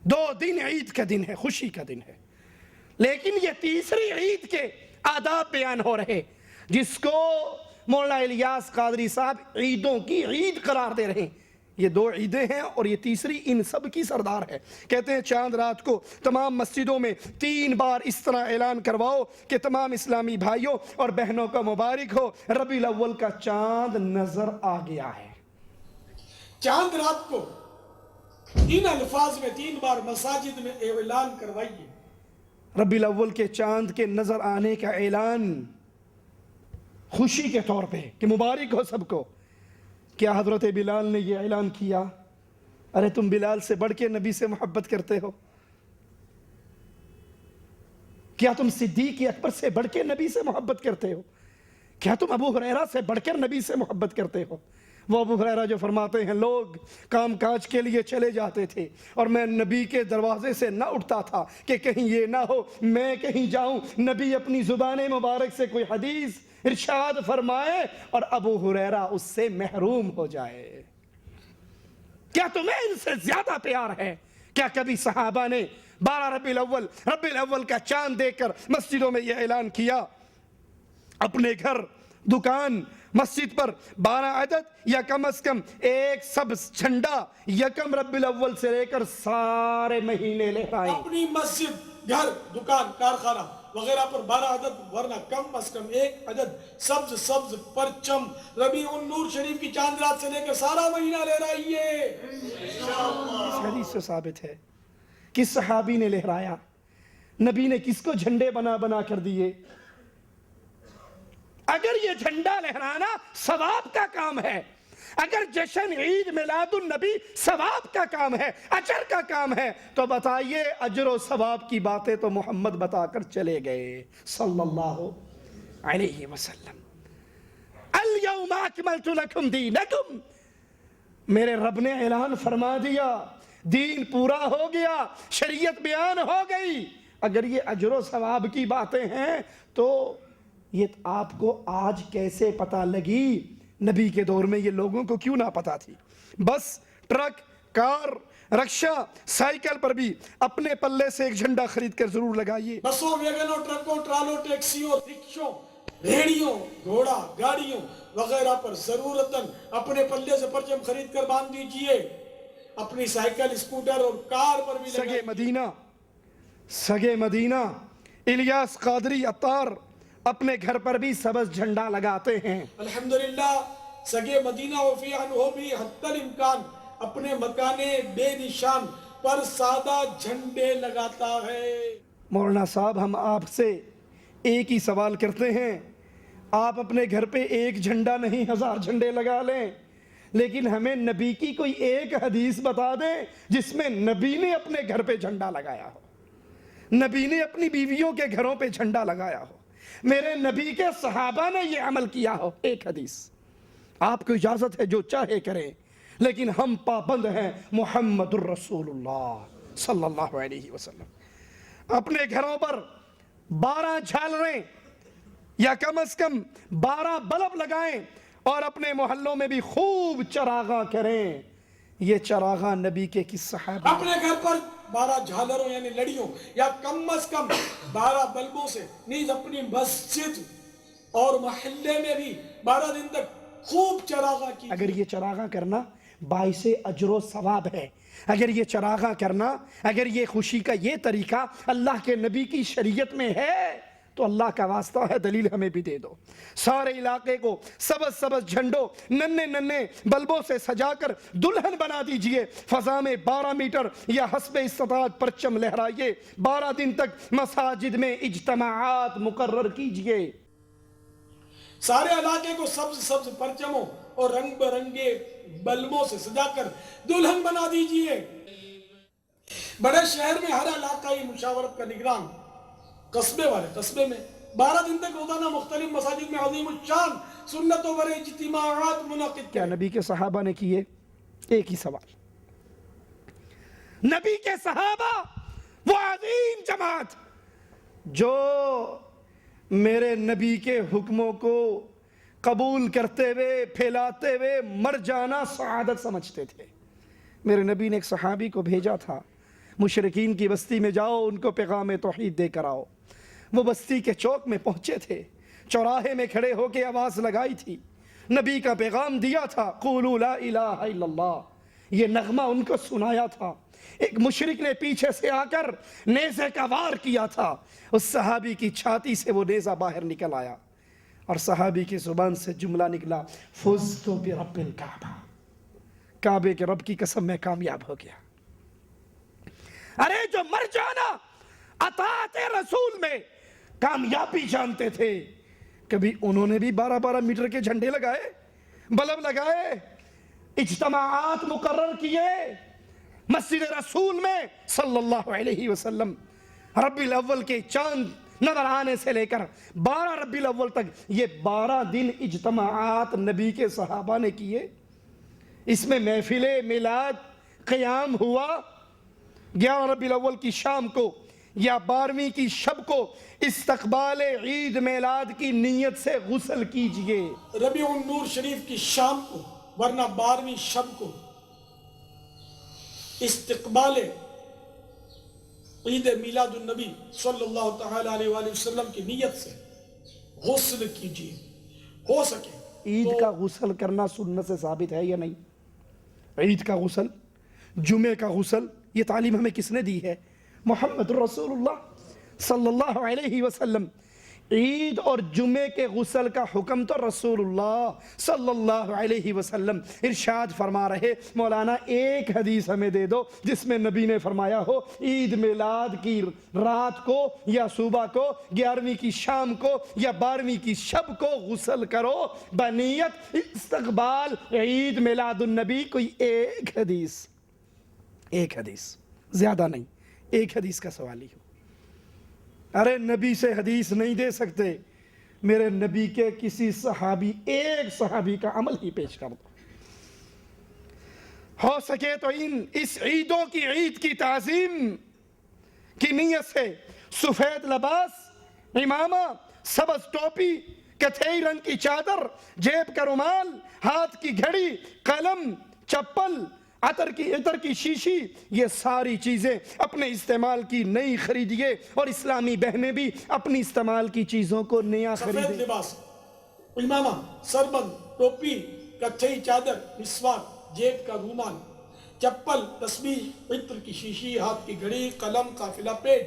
2 دن عید کا دن ہے، خوشی کا دن ہے. لیکن یہ تیسری عید کے آداب بیان ہو رہے جس کو مولانا الیاس قادری صاحب عیدوں کی عید قرار دے رہے ہیں. یہ 2 عیدیں ہیں اور یہ تیسری ان سب کی سردار ہے. کہتے ہیں چاند رات کو تمام مسجدوں میں 3 بار اس طرح اعلان کرواؤ کہ تمام اسلامی بھائیوں اور بہنوں کا مبارک ہو، ربیع الاول کا چاند نظر آ گیا ہے. چاند رات کو ان الفاظ میں 3 بار مساجد میں اعلان کروائیے. ربیع الاول کے چاند کے نظر آنے کا اعلان خوشی کے طور پہ کہ مبارک ہو سب کو. کیا حضرت بلال نے یہ اعلان کیا؟ ارے تم بلال سے بڑھ کے نبی سے محبت کرتے ہو؟ کیا تم صدیق اکبر سے بڑھ کے نبی سے محبت کرتے ہو؟ کیا تم ابو ہریرہ سے بڑھ کر نبی سے محبت کرتے ہو؟ وہ ابو ہریرہ جو فرماتے ہیں لوگ کام کاج کے لیے چلے جاتے تھے اور میں نبی کے دروازے سے نہ اٹھتا تھا کہ کہیں یہ نہ ہو میں کہیں جاؤں نبی اپنی زبان مبارک سے کوئی حدیث ارشاد فرمائے اور ابو ہریرہ اس سے محروم ہو جائے. کیا تمہیں ان سے زیادہ پیار ہے؟ کیا کبھی صحابہ نے 12 ربیع الاول کا چاند دیکھ کر مسجدوں میں یہ اعلان کیا؟ اپنے گھر، دکان، مسجد پر 12 عدد یا کم از کم ایک سبز جھنڈا یکم ربیع الاول سے لے کر سارے مہینے لہرائیں. اپنی مسجد، گھر، دکان، کارخانہ وغیرہ پر 12 عدد ورنہ کم از کم 1 عدد سبز پرچم ربیع النور شریف کی چاند رات سے لے کر سارا مہینہ لہرائیے. اس حدیث سے ثابت ہے. کس صحابی نے لہرایا؟ نبی نے کس کو جھنڈے بنا کر دیے؟ اگر یہ جھنڈا لہرانا ثواب کا کام ہے، اگر جشن عید میلاد النبی ثواب کا کام ہے، اجر کا کام ہے، تو بتائیے اجر و ثواب کی باتیں تو محمد بتا کر چلے گئے صلی اللہ علیہ وسلم. الیوم اکملت لکم دینکم، میرے رب نے اعلان فرما دیا دین پورا ہو گیا، شریعت بیان ہو گئی. اگر یہ اجر و ثواب کی باتیں ہیں تو یہ آپ کو آج کیسے پتہ لگی؟ نبی کے دور میں یہ لوگوں کو کیوں نہ پتہ تھی؟ بس ٹرک کار، رکشا، سائیکل پر بھی اپنے پلے سے ایک جھنڈا خرید کر ضرور لگائیے۔ بسوں، ویگنوں، ٹرکوں، ٹرالوں، ٹیکسیوں، رکشوں، ریڑیوں، گھوڑا گاڑیوں وغیرہ پر ضرورتاً اپنے پلے سے پرچم خرید کر باندھ دیجئے۔ اپنی سائیکل، اسکوٹر اور کار پر بھی لگائیے۔ سگے مدینہ الیاس قادری عطار اپنے گھر پر بھی سبز جھنڈا لگاتے ہیں۔ الحمدللہ سگے مدینہ وفی عنہ بھی حتی الامکان اپنے مکان بے نشان پر سادہ جھنڈے لگاتا ہے۔ مولانا صاحب، ہم آپ سے ایک ہی سوال کرتے ہیں، آپ اپنے گھر پہ ایک جھنڈا نہیں 1000 جھنڈے لگا لیں، لیکن ہمیں نبی کی کوئی ایک حدیث بتا دیں جس میں نبی نے اپنے گھر پہ جھنڈا لگایا ہو، نبی نے اپنی بیویوں کے گھروں پہ جھنڈا لگایا ہو، میرے نبی کے صحابہ نے یہ عمل کیا ہو۔ ایک حدیث آپ کو اجازت ہے جو چاہے کریں، لیکن ہم پابند ہیں محمد الرسول اللہ صلی اللہ علیہ وسلم۔ اپنے گھروں پر 12 جھالریں یا کم از کم 12 بلب لگائیں اور اپنے محلوں میں بھی خوب چراغاں کریں۔ یہ چراغاں نبی کے کس صحابہ؟ اپنے گھر پر 12 جھالروں یعنی لڑیوں یا کم از کم 12 بلبوں سے نیز اپنی مسجد اور محلے میں بھی 12 دن تک خوب چراغاں کی۔ اگر یہ چراغاں کرنا باعث اجر و ثواب ہے، اگر یہ چراغاں کرنا، اگر یہ خوشی کا یہ طریقہ اللہ کے نبی کی شریعت میں ہے تو اللہ کا واسطہ ہے دلیل ہمیں بھی دے دو۔ سارے علاقے کو سبز سبز جھنڈوں ننے ننے بلبوں سے سجا کر دلہن بنا دیجئے، فضا میں 12 میٹر یا حسب استطاعت پرچم لہرائیے، 12 دن تک مساجد میں اجتماعات مقرر کیجئے۔ سارے علاقے کو سبز سبز پرچموں اور رنگ برنگے بلبوں سے سجا کر دلہن بنا دیجئے۔ بڑے شہر میں ہر علاقائی مشاورت کا نگران قصبے والے قصبے میں 12 دن تک روزانہ مختلف مساجد میں عظیم الشان سنتوں پر اجتماعات منعقد۔ کیا نبی کے صحابہ نے کیے؟ ایک ہی سوال۔ نبی کے صحابہ وہ عظیم جماعت جو میرے نبی کے حکموں کو قبول کرتے ہوئے پھیلاتے ہوئے مر جانا سعادت سمجھتے تھے۔ میرے نبی نے ایک صحابی کو بھیجا تھا، مشرکین کی بستی میں جاؤ، ان کو پیغام توحید دے کر آؤ۔ وہ بستی کے چوک میں پہنچے تھے، چوراہے میں کھڑے ہو کے آواز لگائی تھی، نبی کا پیغام دیا تھا، قولوا لا الہ الا اللہ، یہ نغمہ ان کو سنایا تھا۔ ایک مشرک نے پیچھے سے آ کر نیزے کا وار کیا تھا، اس صحابی کی چھاتی سے وہ نیزہ باہر نکل آیا اور صحابی کی زبان سے جملہ نکلا، فزت برب الکعبہ، کعبے کے رب کی قسم میں کامیاب ہو گیا۔ ارے جو مر جانا اطاعت رسول میں کامیابی جانتے تھے، کبھی انہوں نے بھی 12 میٹر کے جھنڈے لگائے، بلب لگائے، اجتماعات مقرر کیے مسجد رسول میں صلی اللہ علیہ وسلم۔ ربیع الاول کے چاند نظر آنے سے لے کر 12 ربیع الاول تک یہ 12 دن اجتماعات نبی کے صحابہ نے کیے۔ اس میں محفل میلاد قیام ہوا۔ 11 ربیع الاول کی شام کو یا 12ویں کی شب کو استقبال عید میلاد کی نیت سے غسل کیجئے۔ ربیع النور شریف کی شام کو ورنہ 12ویں شب کو استقبال عید میلاد النبی صلی اللہ تعالی علیہ وآلہ وسلم کی نیت سے غسل کیجئے۔ ہو سکے عید کا غسل کرنا سنت سے ثابت ہے یا نہیں؟ عید کا غسل، جمعے کا غسل، یہ تعلیم ہمیں کس نے دی ہے؟ محمد رسول اللہ صلی اللہ علیہ وسلم۔ عید اور جمعے کے غسل کا حکم تو رسول اللہ صلی اللہ علیہ وسلم ارشاد فرما رہے۔ مولانا ایک حدیث ہمیں دے دو جس میں نبی نے فرمایا ہو عید میلاد کی رات کو یا صبح کو، 11ویں کی شام کو یا 12ویں کی شب کو غسل کرو بنیت استقبال عید میلاد النبی۔ کوئی ایک حدیث، ایک حدیث، زیادہ نہیں، ایک حدیث کا سوال ہی ہو۔ ارے نبی سے حدیث نہیں دے سکتے، میرے نبی کے کسی صحابی، ایک صحابی کا عمل ہی پیش کر دو۔ ہو سکے تو اس عیدوں کی عید کی تعظیم کی نیت سے سفید لباس، امامہ، سبز ٹوپی، کتھئی رنگ کی چادر، جیب کا رومال، ہاتھ کی گھڑی، قلم، چپل، عطر کی شیشی، یہ ساری چیزیں اپنے استعمال کی نئی خریدیے، اور اسلامی بہنیں بھی اپنی استعمال کی چیزوں کو نیا خریدیں۔ سفید لباس، امامہ، سربند، ٹوپی، کچھئی چادر، مسواک، جیب کا رومال، چپل، تسبیح، عطر کی شیشی، ہاتھ کی گھڑی، قلم، قافلہ پیڈ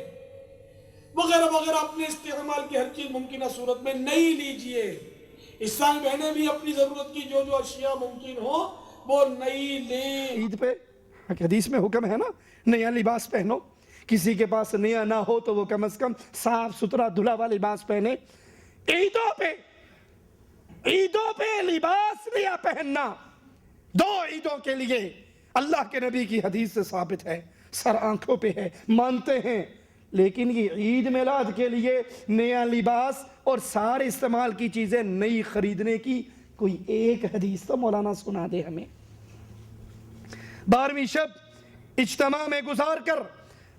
وغیرہ وغیرہ اپنے استعمال کی ہر چیز ممکنہ صورت میں نئی لیجئے۔ اسلامی بہنیں بھی اپنی ضرورت کی جو جو اشیاء ممکن ہو وہ نئی لیں۔ عید پہ حدیث میں حکم ہے نا، نیا لباس پہنو، کسی کے پاس نیا نہ ہو تو وہ کم از کم صاف ستھرا دھلا ہوا لباس پہنے۔ عیدوں پہ لباس نیا پہننا 2 عیدوں کے لیے اللہ کے نبی کی حدیث سے ثابت ہے، سر آنکھوں پہ ہے، مانتے ہیں، لیکن یہ عید میلاد کے لیے نیا لباس اور سارے استعمال کی چیزیں نئی خریدنے کی کوئی ایک حدیث تو مولانا سنا دے ہمیں۔ 12ویں شب اجتماع میں گزار کر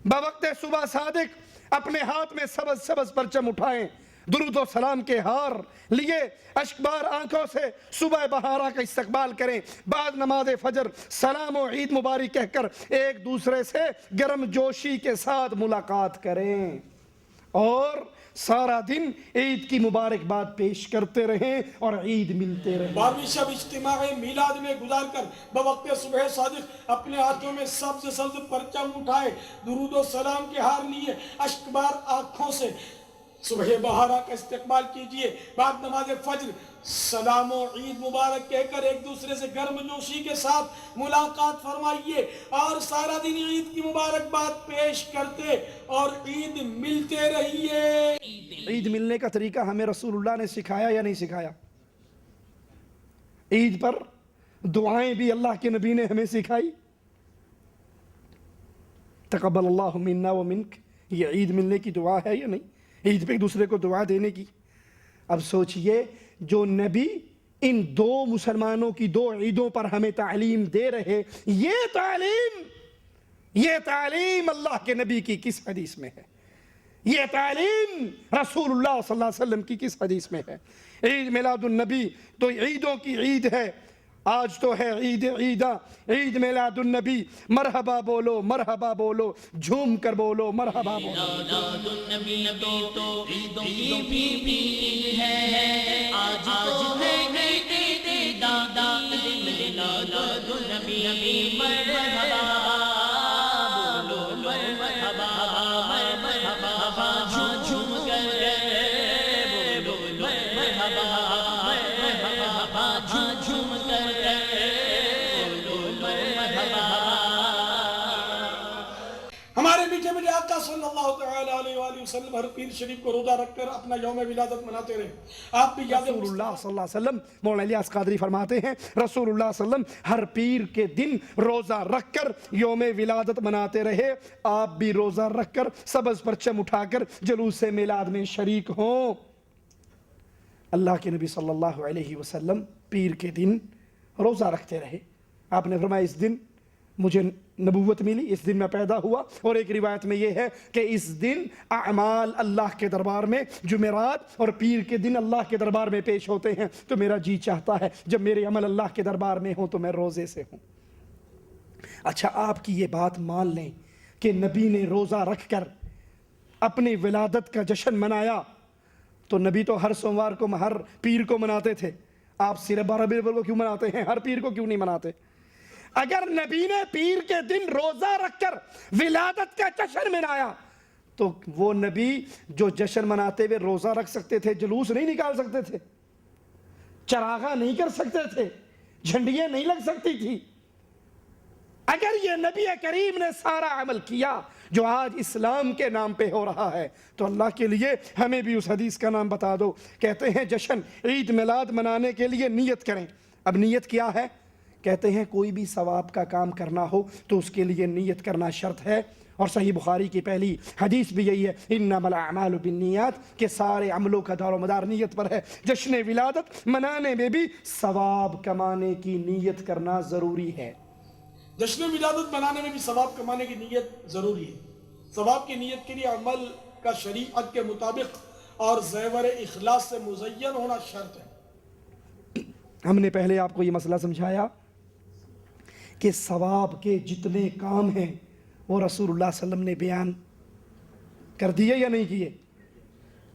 بوقت صبح صادق اپنے ہاتھ میں سبز سبز پرچم اٹھائیں، درود و سلام کے ہار لیے اشکبار آنکھوں سے صبح بہارا کا استقبال کریں، بعد نماز فجر سلام و عید مبارک کہہ کر ایک دوسرے سے گرم جوشی کے ساتھ ملاقات کریں، اور سارا دن عید کی مبارکباد پیش کرتے رہیں اور عید ملتے رہیں۔ 12ویں شب اجتماع میلاد میں گزار کر بوقت صبح صادق اپنے ہاتھوں میں سبز سبز پرچم اٹھائے، درود و سلام کے ہار لیے اشکبار آنکھوں سے صبح بہارا کا استقبال کیجئے، بعد نماز فجر سلام و عید مبارک کہہ کر ایک دوسرے سے گرم جوشی کے ساتھ ملاقات فرمائیے، اور سارا دن عید کی مبارکباد پیش کرتے اور عید ملتے رہیے۔ عید ملنے کا طریقہ ہمیں رسول اللہ نے سکھایا یا نہیں سکھایا؟ عید پر دعائیں بھی اللہ کے نبی نے ہمیں سکھائی۔ تقبل اللہ منا و منک، یہ عید ملنے کی دعا ہے یا نہیں؟ عید پہ ایک دوسرے کو دعا دینے کی۔ اب سوچئے جو نبی ان 2 مسلمانوں کی 2 عیدوں پر ہمیں تعلیم دے رہے، یہ تعلیم اللہ کے نبی کی کس حدیث میں ہے؟ یہ تعلیم رسول اللہ صلی اللہ علیہ وسلم کی کس حدیث میں ہے؟ عید میلاد النبی تو عیدوں کی عید ہے، آج تو ہے عید میلاد النبی، مرحبا بولو مرحبا بولو، جھوم کر بولو مرحبا بولو۔ میلاد النبی تو عیدوں کی بھی ہے، آج تو ہے عید دادا، میلاد النبی مرحبا بولو مرحبا مرحبا، جھوم کر بولو مرحبا مرحبا، جھوم کر ہمارے میٹھے میٹھے آقا صلی اللہ تعالی علیہ وآلہ وسلم ہر پیر شریف کو روزہ رکھ کر اپنا یوم ولادت مناتے رہے۔ آپ بھی یاد رسول اللہ صلی اللہ علیہ وسلم، مولانا الیاس قادری فرماتے ہیں، رسول اللہ صلی اللہ علیہ وسلم ہر پیر کے دن روزہ رکھ کر یوم ولادت مناتے رہے، آپ بھی روزہ رکھ کر سبز پرچم اٹھا کر جلوس میلاد میں شریک ہوں۔ اللہ کے نبی صلی اللہ علیہ وسلم پیر کے دن روزہ رکھتے رہے۔ آپ نے فرمایا اس دن مجھے نبوت ملی، اس دن میں پیدا ہوا، اور ایک روایت میں یہ ہے کہ اس دن اعمال اللہ کے دربار میں جمعرات اور پیر کے دن اللہ کے دربار میں پیش ہوتے ہیں، تو میرا جی چاہتا ہے جب میرے عمل اللہ کے دربار میں ہوں تو میں روزے سے ہوں۔ اچھا، آپ کی یہ بات مان لیں کہ نبی نے روزہ رکھ کر اپنی ولادت کا جشن منایا، تو نبی تو ہر سوموار کو ہر پیر کو مناتے تھے، آپ صرف ربیع الاول کو کیوں مناتے ہیں؟ ہر پیر کو کیوں نہیں مناتے؟ اگر نبی نے پیر کے دن روزہ رکھ کر ولادت کا جشن منایا تو وہ نبی جو جشن مناتے ہوئے روزہ رکھ سکتے تھے، جلوس نہیں نکال سکتے تھے، چراغاں نہیں کر سکتے تھے، جھنڈیاں نہیں لگ سکتی تھی؟ اگر یہ نبی کریم نے سارا عمل کیا جو آج اسلام کے نام پہ ہو رہا ہے، تو اللہ کے لیے ہمیں بھی اس حدیث کا نام بتا دو۔ کہتے ہیں جشن عید میلاد منانے کے لیے نیت کریں۔ اب نیت کیا ہے؟ کہتے ہیں کوئی بھی ثواب کا کام کرنا ہو تو اس کے لیے نیت کرنا شرط ہے، اور صحیح بخاری کی پہلی حدیث بھی یہی ہے، انما الاعمال بالنیات، کہ سارے عملوں کا دار و مدار نیت پر ہے۔ جشن ولادت منانے میں بھی ثواب کمانے کی نیت کرنا ضروری ہے۔ جشن ولادت منانے میں بھی ثواب کمانے کی نیت ضروری ہے۔ ثواب کی نیت کے لیے عمل کا شریعت کے مطابق اور زیور اخلاص سے مزین ہونا شرط ہے۔ ہم نے پہلے آپ کو یہ مسئلہ سمجھایا کہ ثواب کے جتنے کام ہیں وہ رسول اللہ صلی اللہ علیہ وسلم نے بیان کر دیے یا نہیں کیے؟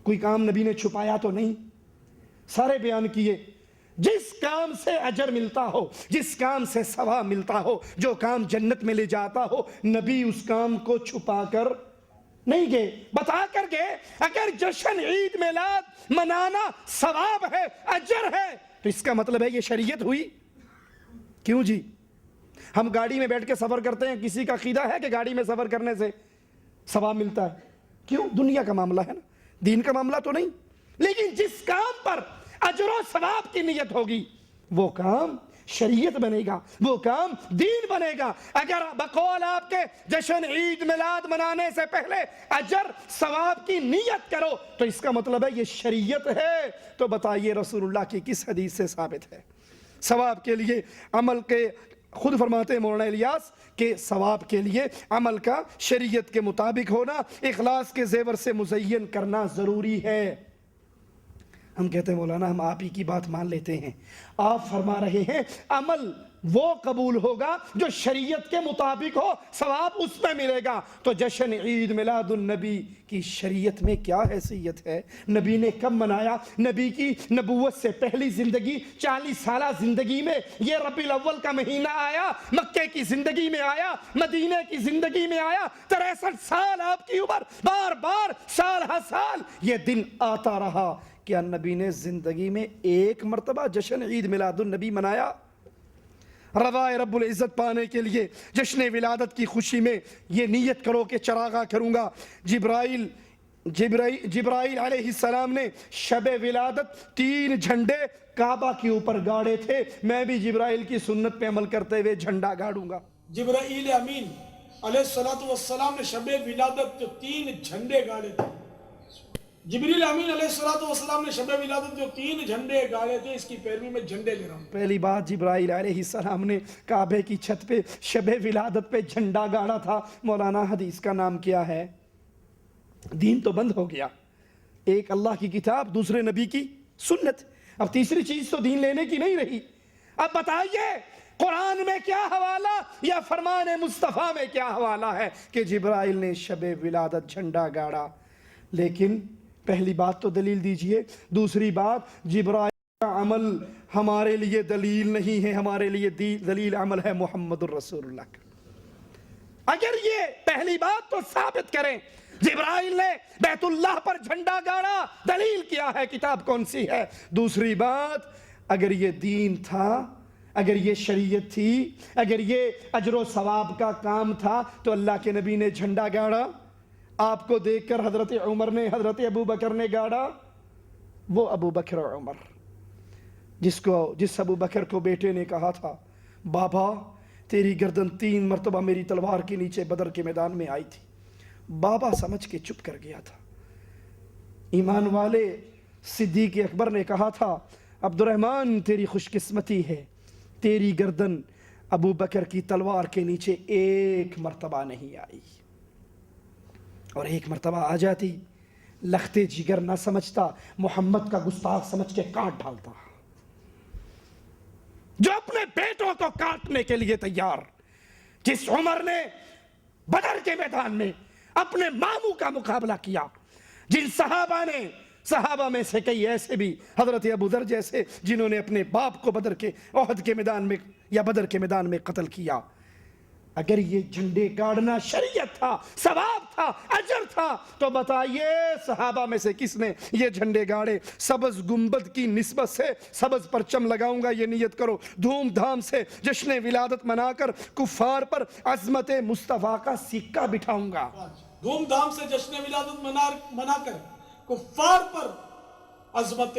کوئی کام نبی نے چھپایا تو نہیں، سارے بیان کیے۔ جس کام سے اجر ملتا ہو، جس کام سے ثواب ملتا ہو، جو کام جنت میں لے جاتا ہو، نبی اس کام کو چھپا کر نہیں گئے، بتا کر گئے۔ اگر جشن عید میلاد منانا ثواب ہے، اجر ہے، تو اس کا مطلب ہے یہ شریعت ہوئی؟ کیوں جی؟ ہم گاڑی میں بیٹھ کے سفر کرتے ہیں، کسی کا عقیدہ ہے کہ گاڑی میں سفر کرنے سے ثواب ملتا ہے؟ کیوں؟ دنیا کا معاملہ ہے نا، دین کا معاملہ تو نہیں۔ لیکن جس کام پر اجر و ثواب کی نیت ہوگی وہ کام شریعت بنے گا، وہ کام دین بنے گا۔ اگر بقول آپ کے جشن عید میلاد منانے سے پہلے اجر ثواب کی نیت کرو تو اس کا مطلب ہے یہ شریعت ہے۔ تو بتائیے رسول اللہ کی کس حدیث سے ثابت ہے؟ ثواب کے لیے عمل کے، خود فرماتے ہیں مولانا الیاس کہ ثواب کے لیے عمل کا شریعت کے مطابق ہونا، اخلاص کے زیور سے مزین کرنا ضروری ہے۔ ہم کہتے ہیں مولانا ہم آپ ہی کی بات مان لیتے ہیں، آپ فرما رہے ہیں عمل وہ قبول ہوگا جو شریعت کے مطابق ہو، ثواب اس میں ملے گا۔ تو جشن عید میلاد النبی کی شریعت میں کیا حیثیت ہے؟ نبی نے کب منایا؟ نبی کی نبوت سے پہلی زندگی 40 سالہ زندگی میں یہ ربیع الاول کا مہینہ آیا، مکے کی زندگی میں آیا، مدینے کی زندگی میں آیا، 63 سال آپ کی عمر، بار بار سال ہر سال یہ دن آتا رہا۔ کیا نبی نے زندگی میں ایک مرتبہ جشن عید میلاد النبی منایا؟ رضائے رب العزت پانے کے لیے جشن ولادت کی خوشی میں یہ نیت کرو کہ چراغاں کروں گا۔ جبرائیل علیہ السلام نے شب ولادت 3 جھنڈے کعبہ کے اوپر گاڑے تھے، میں بھی جبرائیل کی سنت پہ عمل کرتے ہوئے جھنڈا گاڑوں گا۔ جبرائیل امین علیہ السلام نے شب ولادت جو 3 جھنڈے گاڑے تھے، جبریل امین علیہ السلام نے شب ولادت جو 3 جھنڈے گاڑے تھے، اس کی پیروی میں جھنڈے لے رہا ہوں۔ پہلی بات جبرائیل علیہ السلام نے کعبے کی چھت پہ شب ولادت پہ جھنڈا گاڑا تھا۔ مولانا حدیث کا نام کیا ہے؟ دین تو بند ہو گیا، ایک اللہ کی کتاب، دوسرے نبی کی سنت، اب تیسری چیز تو دین لینے کی نہیں رہی۔ اب بتائیے قرآن میں کیا حوالہ یا فرمان مصطفیٰ میں کیا حوالہ ہے کہ جبرائیل نے شب ولادت جھنڈا گاڑا؟ لیکن پہلی بات تو دلیل دیجئے، دوسری بات جبرائیل کا عمل ہمارے لیے دلیل نہیں ہے، ہمارے لیے دلیل عمل ہے محمد الرسول اللہ کا۔ اگر یہ پہلی بات تو ثابت کریں جبرائیل نے بیت اللہ پر جھنڈا گاڑا، دلیل کیا ہے، کتاب کون سی ہے؟ دوسری بات اگر یہ دین تھا، اگر یہ شریعت تھی، اگر یہ اجر و ثواب کا کام تھا تو اللہ کے نبی نے جھنڈا گاڑا؟ آپ کو دیکھ کر حضرت عمر نے، حضرت ابو بکر نے گاڑا؟ وہ ابو بکر عمر جس ابو بکر کو بیٹے نے کہا تھا بابا تیری گردن 3 مرتبہ میری تلوار کے نیچے بدر کے میدان میں آئی تھی، بابا سمجھ کے چپ کر گیا تھا۔ ایمان والے صدیق اکبر نے کہا تھا عبد الرحمن تیری خوش قسمتی ہے، تیری گردن ابو بکر کی تلوار کے نیچے 1 مرتبہ نہیں آئی، اور 1 مرتبہ آ جاتی لخت جگر نہ سمجھتا، محمد کا گستاخ سمجھ کے کاٹ ڈالتا۔ جو اپنے بیٹوں کو کاٹنے کے لیے تیار، جس عمر نے بدر کے میدان میں اپنے ماموں کا مقابلہ کیا، جن صحابہ میں سے کئی ایسے بھی، حضرت ابو ذر جیسے، جنہوں نے اپنے باپ کو بدر کے احد کے میدان میں یا بدر کے میدان میں قتل کیا، اگر یہ جھنڈے گاڑنا شریعت تھا، ثواب تھا، اجر تھا، تو بتائیے صحابہ میں سے کس نے یہ جھنڈے گاڑے؟ سبز گنبد کی نسبت سے سبز پرچم لگاؤں گا، یہ نیت کرو، دھوم دھام سے جشن ولادت منا کر کفار پر عظمت مصطفیٰ کا سکہ بٹھاؤں گا۔ دھوم دھام سے جشن ولادت منا کر کفار پر عظمت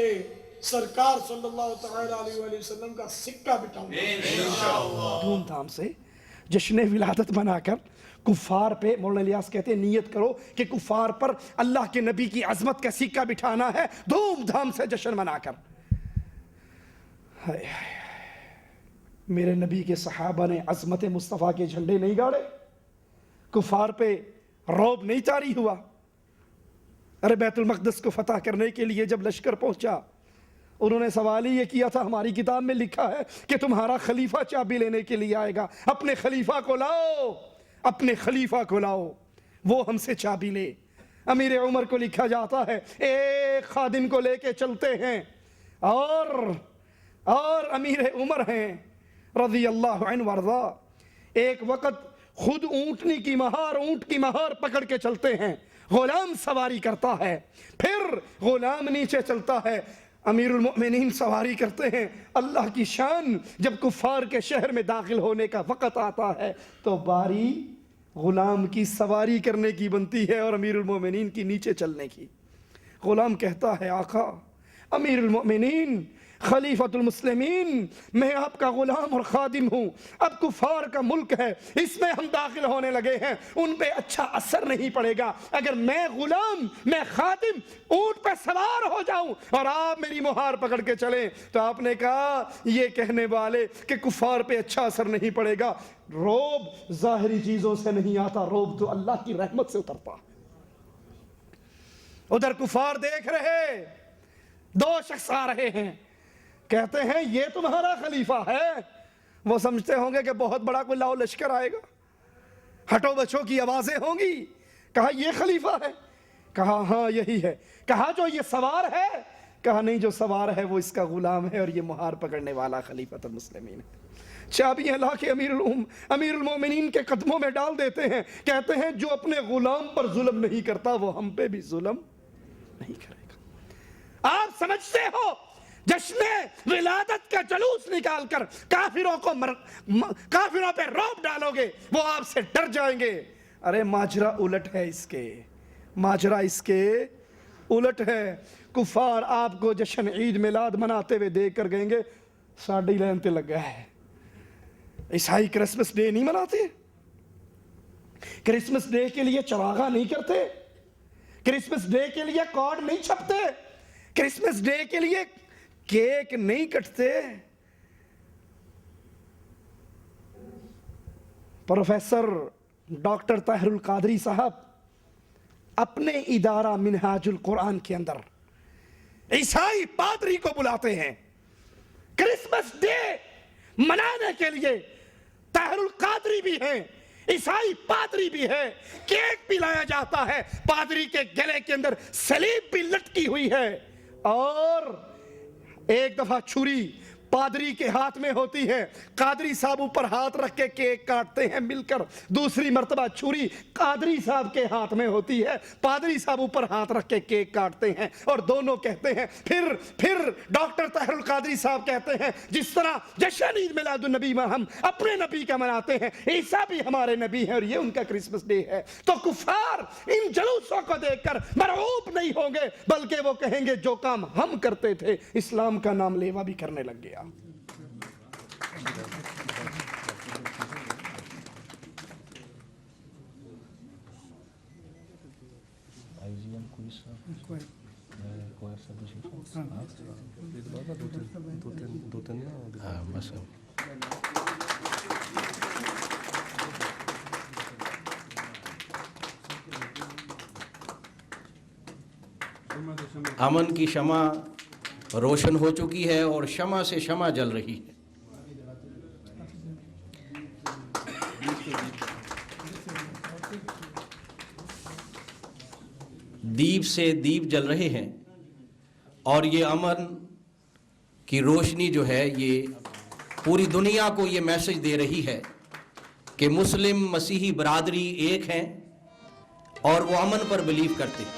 سرکار صلی اللہ تعالی علیہ وآلہ وسلم کا سکہ بٹھاؤں گا۔ دھوم دھام سے جشن ولادت منا کر کفار پہ، مولانا الیاس کہتے ہیں نیت کرو کہ کفار پر اللہ کے نبی کی عظمت کا سکہ بٹھانا ہے، دھوم دھام سے جشن منا کر۔ میرے نبی کے صحابہ نے عظمت مصطفیٰ کے جھنڈے نہیں گاڑے؟ کفار پہ رعب نہیں طاری ہوا؟ ارے بیت المقدس کو فتح کرنے کے لیے جب لشکر پہنچا، انہوں نے سوال ہی یہ کیا تھا، ہماری کتاب میں لکھا ہے کہ تمہارا خلیفہ چابی لینے کے لیے آئے گا، اپنے خلیفہ کو لاؤ، اپنے خلیفہ کو لاؤ، وہ ہم سے چابی لے۔ امیر عمر کو لکھا جاتا ہے ایک خادم کو لے کے چلتے ہیں اور امیر عمر ہیں رضی اللہ عنہ وارضا، ایک وقت خود اونٹنی کی مہار، اونٹ کی مہار پکڑ کے چلتے ہیں، غلام سواری کرتا ہے، پھر غلام نیچے چلتا ہے، امیر المؤمنین سواری کرتے ہیں۔ اللہ کی شان، جب کفار کے شہر میں داخل ہونے کا وقت آتا ہے تو باری غلام کی سواری کرنے کی بنتی ہے اور امیر المؤمنین کی نیچے چلنے کی۔ غلام کہتا ہے آقا، امیر المؤمنین، خلیفۃ المسلمین، میں آپ کا غلام اور خادم ہوں، اب کفار کا ملک ہے، اس میں ہم داخل ہونے لگے ہیں، ان پہ اچھا اثر نہیں پڑے گا اگر میں غلام، میں خادم اونٹ پہ سوار ہو جاؤں اور آپ میری مہار پکڑ کے چلیں۔ تو آپ نے کہا یہ کہنے والے کہ کفار پہ اچھا اثر نہیں پڑے گا، روب ظاہری چیزوں سے نہیں آتا، روب تو اللہ کی رحمت سے اترتا۔ ادھر کفار دیکھ رہے، دو شخص آ رہے ہیں، کہتے ہیں یہ تمہارا خلیفہ ہے؟ وہ سمجھتے ہوں گے کہ بہت بڑا کوئی لاؤ لشکر آئے گا، ہٹو بچوں کی آوازیں ہوں گی۔ کہا یہ خلیفہ ہے؟ کہا ہاں یہی ہے۔ کہا جو یہ سوار ہے؟ کہا نہیں، جو سوار ہے وہ اس کا غلام ہے اور یہ مہار پکڑنے والا خلیفۃ المسلمین ہے۔ چابیاں لا کے امیر المومنین کے قدموں میں ڈال دیتے ہیں، کہتے ہیں جو اپنے غلام پر ظلم نہیں کرتا وہ ہم پہ بھی ظلم نہیں کرے گا۔ آپ سمجھتے ہو جشن ولادت کا جلوس نکال کر کافروں پہ رعب ڈالو گے، وہ آپ سے ڈر جائیں گے۔ ارے ماجرا الٹ ہے، ماجرا اس کے الٹ ہے۔ کفار آپ کو جشن عید میلاد مناتے ہوئے دیکھ کر کہیں گے ساڑی لینتے لگ گیا ہے۔ عیسائی کرسمس ڈے نہیں مناتے، کرسمس ڈے کے لیے چراغاں نہیں کرتے، کرسمس ڈے کے لیے کارڈ نہیں چھپتے، کرسمس ڈے کے لیے کیک نہیں کٹتے۔ پروفیسر ڈاکٹر طاہر القادری صاحب اپنے ادارہ منہاج القرآن کے اندر عیسائی پادری کو بلاتے ہیں کرسمس ڈے منانے کے لیے۔ طاہر القادری بھی ہیں، عیسائی پادری بھی ہے، کیک بھی لایا جاتا ہے، پادری کے گلے کے اندر سلیب بھی لٹکی ہوئی ہے، اور ایک دفعہ چھری پادری کے ہاتھ میں ہوتی ہے، قادری صاحب اوپر ہاتھ رکھ کے کیک کاٹتے ہیں مل کر، دوسری مرتبہ چھری قادری صاحب کے ہاتھ میں ہوتی ہے، پادری صاحب اوپر ہاتھ رکھ کے کیک کاٹتے ہیں، اور دونوں کہتے ہیں پھر ڈاکٹر طاہر القادری صاحب کہتے ہیں جس طرح جشن عید میلاد النبی میں ہم اپنے نبی کا مناتے ہیں، عیسیٰ بھی ہمارے نبی ہیں اور یہ ان کا کرسمس ڈے ہے۔ تو کفار ان جلوسوں کو دیکھ کر مرعوب نہیں ہوں گے، بلکہ وہ کہیں گے جو کام ہم کرتے تھے اسلام کا نام لیوا بھی کرنے لگ گیا۔ امن کی شمع روشن ہو چکی ہے اور شمع سے شمع جل رہی ہے۔ دیپ سے دیپ جل رہے ہیں اور یہ امن کی روشنی جو ہے یہ پوری دنیا کو یہ میسج دے رہی ہے کہ مسلم مسیحی برادری ایک ہیں اور وہ امن پر بلیو کرتے ہیں۔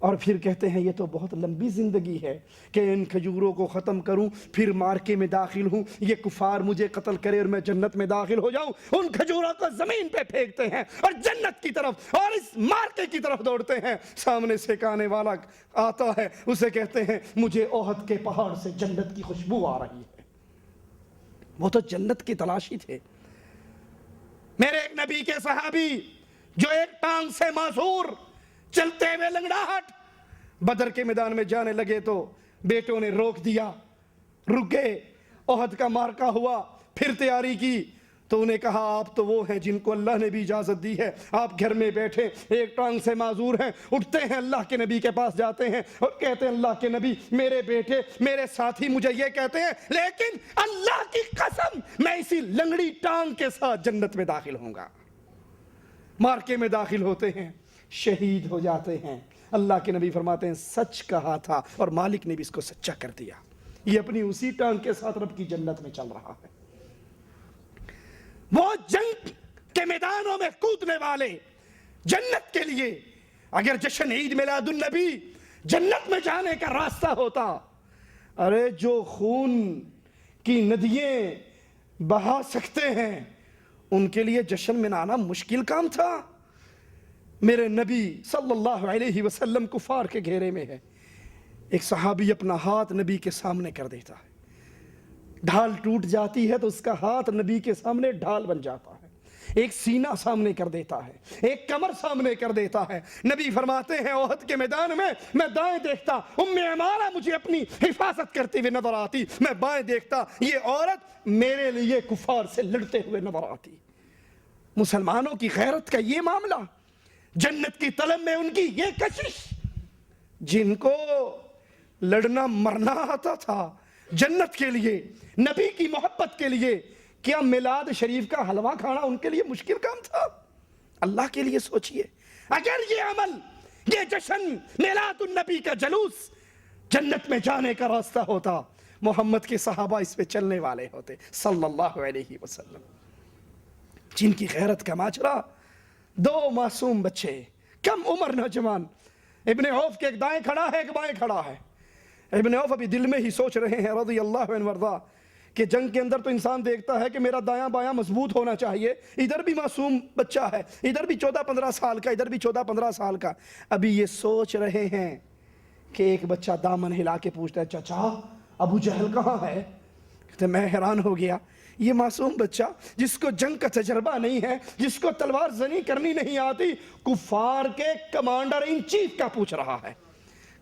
اور پھر کہتے ہیں یہ تو بہت لمبی زندگی ہے کہ ان کھجوروں کو ختم کروں پھر مارکے میں داخل ہوں، یہ کفار مجھے قتل کرے اور میں جنت میں داخل ہو جاؤں۔ ان کھجوروں کو زمین پہ پھینکتے ہیں اور جنت کی طرف اور اس مارکے کی طرف دوڑتے ہیں۔ سامنے سے ایک آنے والا آتا ہے، اسے کہتے ہیں مجھے احد کے پہاڑ سے جنت کی خوشبو آ رہی ہے۔ وہ تو جنت کی تلاشی تھے۔ میرے ایک نبی کے صحابی جو ایک ٹانگ سے معذور چلتے ہوئے لنگڑاہٹ بدر کے میدان میں جانے لگے تو بیٹوں نے روک دیا، رک گئے۔ احد کا مارکا ہوا، پھر تیاری کی تو انہیں کہا آپ تو وہ ہیں جن کو اللہ نے بھی اجازت دی ہے، آپ گھر میں بیٹھے ایک ٹانگ سے معذور ہیں۔ اٹھتے ہیں اللہ کے نبی کے پاس جاتے ہیں اور کہتے ہیں اللہ کے نبی میرے بیٹے میرے ساتھی مجھے یہ کہتے ہیں لیکن اللہ کی قسم میں اسی لنگڑی ٹانگ کے ساتھ جنت میں داخل ہوں گا۔ مارکے میں داخل ہوتے ہیں، شہید ہو جاتے ہیں۔ اللہ کے نبی فرماتے ہیں سچ کہا تھا اور مالک نے بھی اس کو سچا کر دیا، یہ اپنی اسی ٹانگ کے ساتھ رب کی جنت میں چل رہا ہے۔ وہ جنگ کے میدانوں میں کودنے والے جنت کے لیے اگر جشن عید میلاد النبی جنت میں جانے کا راستہ ہوتا، ارے جو خون کی ندییں بہا سکتے ہیں ان کے لیے جشن منانا مشکل کام تھا۔ میرے نبی صلی اللہ علیہ وسلم کفار کے گھیرے میں ہے، ایک صحابی اپنا ہاتھ نبی کے سامنے کر دیتا ہے، ڈھال ٹوٹ جاتی ہے تو اس کا ہاتھ نبی کے سامنے ڈھال بن جاتا ہے، ایک سینہ سامنے کر دیتا ہے، ایک کمر سامنے کر دیتا ہے۔ نبی فرماتے ہیں احد کے میدان میں دائیں دیکھتا ام عمارہ مجھے اپنی حفاظت کرتے ہوئے نظر آتی، میں بائیں دیکھتا یہ عورت میرے لیے کفار سے لڑتے ہوئے نظر آتی۔ مسلمانوں کی غیرت کا یہ معاملہ، جنت کی طلب میں ان کی یہ کشش، جن کو لڑنا مرنا آتا تھا جنت کے لیے، نبی کی محبت کے لیے، کیا میلاد شریف کا حلوہ کھانا ان کے لیے مشکل کام تھا؟ اللہ کے لیے سوچئے، اگر یہ عمل، یہ جشن میلاد النبی کا جلوس جنت میں جانے کا راستہ ہوتا، محمد کے صحابہ اس پہ چلنے والے ہوتے صلی اللہ علیہ وسلم، جن کی غیرت کا ماجرا۔ دو معصوم بچے، کم عمر نوجوان، ابن عوف کے ایک دائیں کھڑا ہے ایک بائیں کھڑا ہے۔ ابن عوف ابھی دل میں ہی سوچ رہے ہیں رضی اللہ عنہ وارضا کہ جنگ کے اندر تو انسان دیکھتا ہے کہ میرا دایاں بایاں مضبوط ہونا چاہیے، ادھر بھی معصوم بچہ ہے، ادھر بھی 14-15 سال کا، ادھر بھی 14-15 سال کا۔ ابھی یہ سوچ رہے ہیں کہ ایک بچہ دامن ہلا کے پوچھتا ہے چچا ابو جہل کہاں ہے؟ کہتے میں حیران ہو گیا، یہ معصوم بچہ جس کو جنگ کا تجربہ نہیں ہے، جس کو تلوار زنی کرنی نہیں آتی، کفار کے کمانڈر ان چیف کا پوچھ رہا ہے۔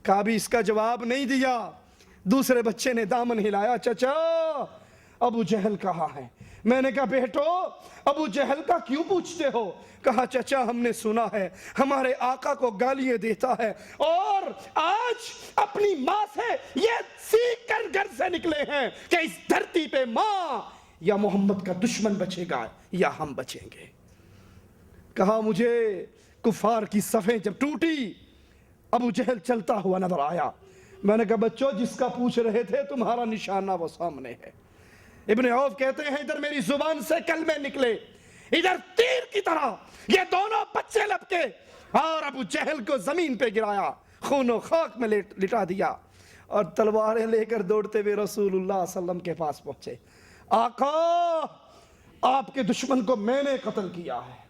کہا بھی اس کا جواب نہیں دیا۔ دوسرے بچے نے دامن ہلایا، چچا ابو جہل کہاں ہے؟ میں نے کہا بیٹو ابو جہل کا کیوں پوچھتے ہو؟ کہا چچا ہم نے سنا ہے ہمارے آقا کو گالیاں دیتا ہے اور آج اپنی ماں سے یہ سیکھ کر گھر سے نکلے ہیں کہ اس دھرتی پہ ماں یا محمد کا دشمن بچے گا یا ہم بچیں گے۔ کہا مجھے کفار کی صفیں جب ٹوٹی ابو جہل چلتا ہوا نظر آیا۔ میں نے کہا بچوں جس کا پوچھ رہے تھے تمہارا نشانہ وہ سامنے ہے۔ ابن عوف کہتے ہیں ادھر میری زبان سے کلمے نکلے، ادھر تیر کی طرح یہ دونوں بچے لپکے اور ابو جہل کو زمین پہ گرایا، خون و خاک میں لٹا دیا اور تلواریں لے کر دوڑتے ہوئے رسول اللہ صلی اللہ علیہ وسلم کے پاس پہنچے۔ آقا آپ کے دشمن کو میں نے قتل کیا ہے۔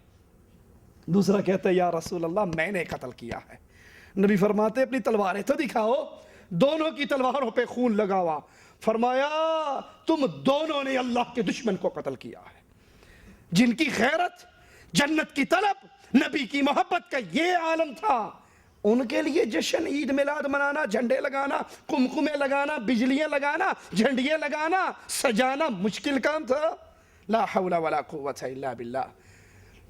دوسرا کہتا ہے یا رسول اللہ میں نے قتل کیا ہے۔ نبی فرماتے اپنی تلواریں تو دکھاؤ، دونوں کی تلواروں پہ خون لگا ہوا۔ فرمایا تم دونوں نے اللہ کے دشمن کو قتل کیا ہے۔ جن کی غیرت، جنت کی طلب، نبی کی محبت کا یہ عالم تھا، ان کے لیے جشن عید میلاد منانا، جھنڈے لگانا، قمقمے لگانا، بجلیاں لگانا، جھنڈیاں لگانا، سجانا مشکل کام تھا۔ لا حول ولا قوت الا باللہ۔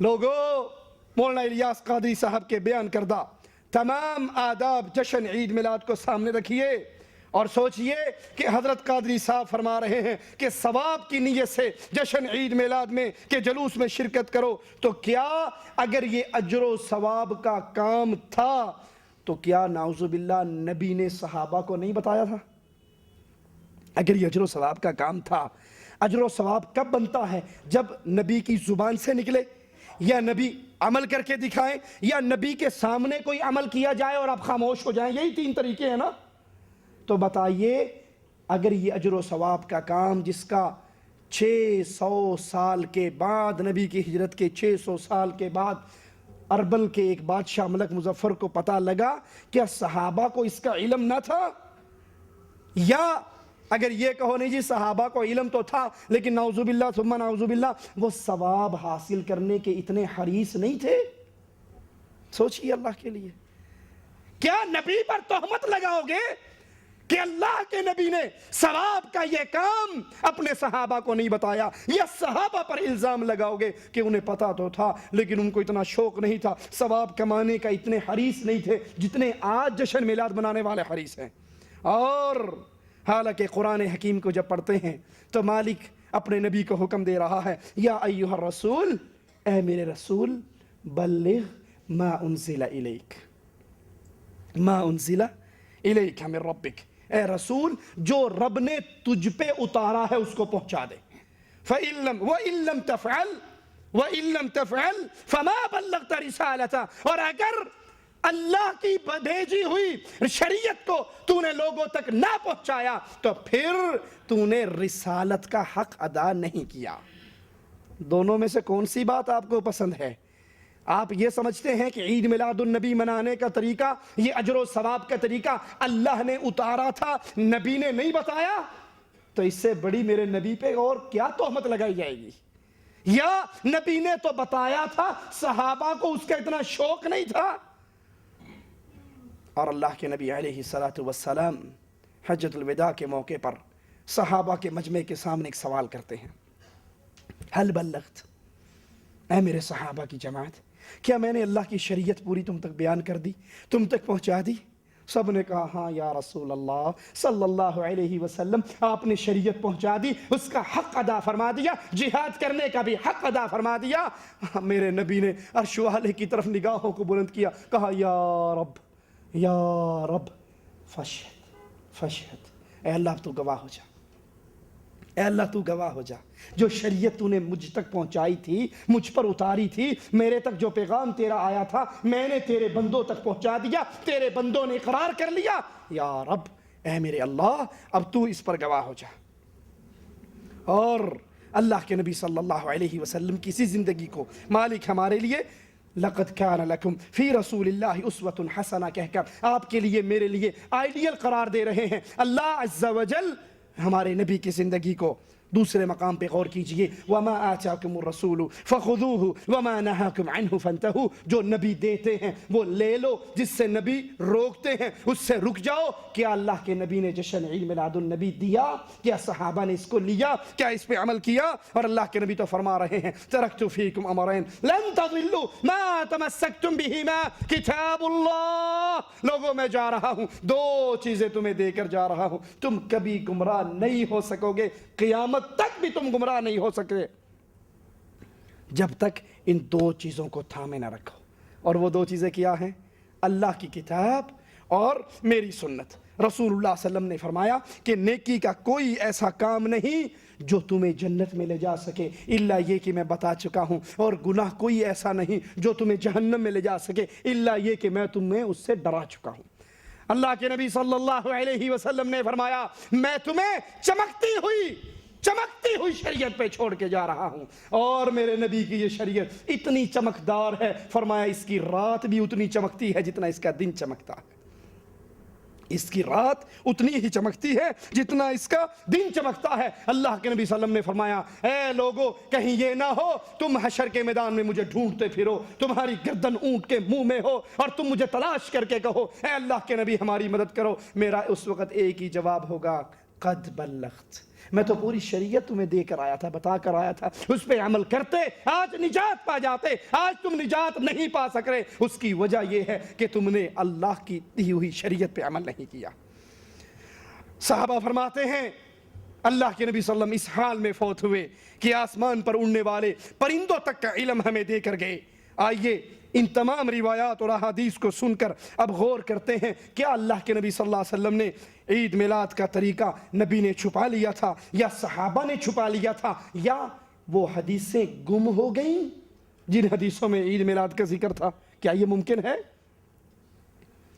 لوگو مولانا الیاس قادری صاحب کے بیان کردہ تمام آداب جشن عید میلاد کو سامنے رکھیے اور سوچئے کہ حضرت قادری صاحب فرما رہے ہیں کہ ثواب کی نیت سے جشن عید میلاد میں کہ جلوس میں شرکت کرو، تو کیا اگر یہ اجر و ثواب کا کام تھا تو کیا نعوذ باللہ نبی نے صحابہ کو نہیں بتایا تھا؟ اگر یہ اجر و ثواب کا کام تھا، اجر و ثواب کب بنتا ہے؟ جب نبی کی زبان سے نکلے یا نبی عمل کر کے دکھائیں یا نبی کے سامنے کوئی عمل کیا جائے اور آپ خاموش ہو جائیں، یہی 3 طریقے ہیں نا. تو بتائیے اگر یہ اجر و ثواب کا کام جس کا 600 سال کے بعد، نبی کی ہجرت کے 600 سال کے بعد اربل کے ایک بادشاہ ملک مظفر کو پتہ لگا، کیا صحابہ کو اس کا علم نہ تھا؟ یا اگر یہ کہو نہیں جی صحابہ کو علم تو تھا لیکن نعوذ باللہ ثم نعوذ باللہ وہ ثواب حاصل کرنے کے اتنے حریص نہیں تھے؟ سوچئے اللہ کے لیے. کیا نبی پر تہمت لگاؤ گے کہ اللہ کے نبی نے ثواب کا یہ کام اپنے صحابہ کو نہیں بتایا، یا صحابہ پر الزام لگاؤ گے کہ انہیں پتا تو تھا لیکن ان کو اتنا شوق نہیں تھا، ثواب کمانے کا اتنے حریص نہیں تھے جتنے آج جشن میلاد منانے والے حریص ہیں؟ اور حالانکہ قرآن حکیم کو جب پڑھتے ہیں تو مالک اپنے نبی کو حکم دے رہا ہے، یا ایھا الرسول، اے میرے رسول، بلغ ما انزل الیک، ما انزل الیک من ربک، اے رسول جو رب نے تجھ پہ اتارا ہے اس کو پہنچا دے. وَإِن لَمْ تَفْعَلْ فَمَا بَلَّغْتَ رِسَالَتَهُ، اور اگر اللہ کی بھیجی ہوئی شریعت کو تو نے لوگوں تک نہ پہنچایا تو پھر تو نے رسالت کا حق ادا نہیں کیا. دونوں میں سے کون سی بات آپ کو پسند ہے؟ آپ یہ سمجھتے ہیں کہ عید میلاد النبی منانے کا طریقہ، یہ اجر و ثواب کا طریقہ اللہ نے اتارا تھا، نبی نے نہیں بتایا؟ تو اس سے بڑی میرے نبی پہ اور کیا تہمت لگائی جائے گی؟ یا نبی نے تو بتایا تھا، صحابہ کو اس کا اتنا شوق نہیں تھا؟ اور اللہ کے نبی علیہ السلام حجۃ الوداع کے موقع پر صحابہ کے مجمع کے سامنے ایک سوال کرتے ہیں، حل بلغت، اے میرے صحابہ کی جماعت، کیا میں نے اللہ کی شریعت پوری تم تک بیان کر دی، تم تک پہنچا دی؟ سب نے کہا ہاں یا رسول اللہ صلی اللہ علیہ وسلم، آپ نے شریعت پہنچا دی، اس کا حق ادا فرما دیا، جہاد کرنے کا بھی حق ادا فرما دیا. میرے نبی نے عرش والے کی طرف نگاہوں کو بلند کیا، کہا یا رب فشہد، اے اللہ تو گواہ ہو جا، اے اللہ تو گواہ ہو جا، جو شریعت تو نے مجھ تک پہنچائی تھی، مجھ پر اتاری تھی، میرے تک جو پیغام تیرا آیا تھا میں نے تیرے بندوں تک پہنچا دیا، تیرے بندوں نے اقرار کر لیا. یا رب، اے میرے اللہ، اب تو اس پر گواہ ہو جا. اور اللہ کے نبی صلی اللہ علیہ وسلم کی اسی زندگی کو مالک ہمارے لیے لقد كان لكم في رسول الله اسوة حسنہ کہہ کر آپ کے لیے، میرے لیے آئیڈیل قرار دے رہے ہیں. اللہ عز وجل ہمارے نبی کی زندگی کو دوسرے مقام پہ غور کیجئے، وَمَا آتَاكُمُ الرَّسُولُ فَخُذُوهُ وَمَا نَهَاكُمْ عَنْهُ فَانْتَهُوا، جو نبی دیتے ہیں وہ لے لو، جس سے نبی روکتے ہیں اس سے رک جاؤ. کیا اللہ کے نبی نے جشن عید میلاد النبی دیا؟ کیا صحابہ نے اس کو لیا؟ کیا اس پہ عمل کیا؟ اور اللہ کے نبی تو فرما رہے ہیں تَرَكْتُ فِيكُمْ أَمْرَيْنِ لَن تَضِلُّوا مَا تَمَسَّكْتُمْ بِهِمَا كِتَابُ اللَّهِ، لوگوں میں جا رہا ہوں، 2 چیزیں تمہیں دے کر جا رہا ہوں، تم کبھی گمراہ نہیں ہو سکو گے، قیامت تک بھی تم گمراہ نہیں ہو سکتے جب تک ان 2 چیزوں کو تھامے نہ رکھو. اور وہ 2 چیزیں کیا ہیں؟ اللہ کی کتاب اور میری سنت. رسول اللہ صلی اللہ علیہ وسلم نے فرمایا کہ نیکی کا کوئی ایسا کام نہیں جو تمہیں جنت میں لے جا سکے الا یہ کہ میں بتا چکا ہوں، اور گناہ کوئی ایسا نہیں جو تمہیں جہنم میں لے جا سکے الا یہ کہ میں تمہیں اس سے ڈرا چکا ہوں. اللہ کے نبی صلی اللہ علیہ وسلم نے فرمایا میں تمہیں چمکتی ہوئی شریعت پہ چھوڑ کے جا رہا ہوں. اور میرے نبی کی یہ شریعت اتنی چمکدار ہے، فرمایا اس کی رات بھی اتنی چمکتی ہے جتنا اس کا دن چمکتا ہے. اس کی رات اتنی ہی چمکتی ہے جتنا اس کا دن چمکتا ہے. اللہ کے نبی صلی اللہ علیہ وسلم نے فرمایا اے لوگو، کہیں یہ نہ ہو تم حشر کے میدان میں مجھے ڈھونڈتے پھرو، تمہاری گردن اونٹ کے منہ میں ہو اور تم مجھے تلاش کر کے کہو اے اللہ کے نبی ہماری مدد کرو. میرا اس وقت ایک ہی جواب ہوگا، قد بلغت، میں تو پوری شریعت تمہیں دے کر آیا تھا، بتا کر آیا تھا، اس پہ عمل کرتے آج نجات پا جاتے. آج تم نجات نہیں پا سک رہے، اس کی وجہ یہ ہے کہ تم نے اللہ کی دی ہوئی شریعت پہ عمل نہیں کیا. صحابہ فرماتے ہیں اللہ کے نبی صلی اللہ علیہ وسلم اس حال میں فوت ہوئے کہ آسمان پر اڑنے والے پرندوں تک کا علم ہمیں دے کر گئے. آئیے ان تمام روایات اور احادیث کو سن کر اب غور کرتے ہیں، کیا اللہ کے نبی صلی اللہ علیہ وسلم نے عید میلاد کا طریقہ نبی نے چھپا لیا تھا، یا صحابہ نے چھپا لیا تھا، یا وہ حدیثیں گم ہو گئیں؟ جن حدیثوں میں عید میلاد کا ذکر تھا، کیا یہ ممکن ہے؟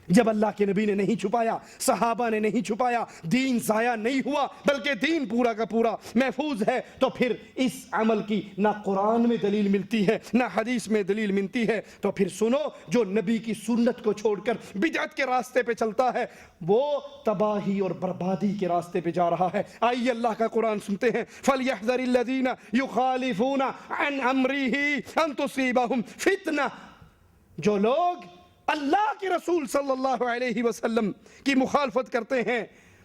جب اللہ کے نبی نے نہیں چھپایا، صحابہ نے نہیں چھپایا، دین ضائع نہیں ہوا بلکہ دین پورا کا پورا محفوظ ہے، تو پھر اس عمل کی نہ قرآن میں دلیل ملتی ہے نہ حدیث میں دلیل ملتی ہے۔ تو پھر سنو، جو نبی کی سنت کو چھوڑ کر بدعت کے راستے پہ چلتا ہے وہ تباہی اور بربادی کے راستے پہ جا رہا ہے۔ آئیے اللہ کا قرآن سنتے ہیں، فَلْيَحْذَرِ الَّذِينَ يُخَالِفُونَ عَنْ أَمْرِهِ أَن تُصِيبَهُمْ فِتْنَةٌ، جو لوگ اللہ کے رسول صلی اللہ علیہ وسلم کی مخالفت کرتے ہیں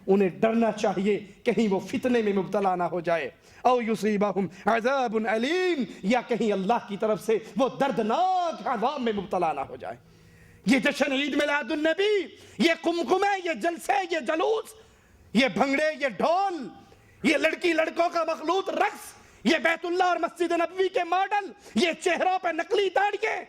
انہیں ڈرنا چاہیے کہیں وہ فتنے میں مبتلا نہ ہو جائے، او یصیبہم عذاب علیم، یا کہیں اللہ کی طرف سے وہ دردناک عذاب میں مبتلا نہ ہو جائے۔ یہ جشن عید میلاد النبی، یہ قمقمے، یہ جلسے، یہ جلوس، یہ بھنگڑے، یہ ڈھول، یہ لڑکی لڑکوں کا مخلوط رقص، یہ بیت اللہ اور مسجد نبوی کے ماڈل، یہ چہروں پہ نقلی داڑھیاں،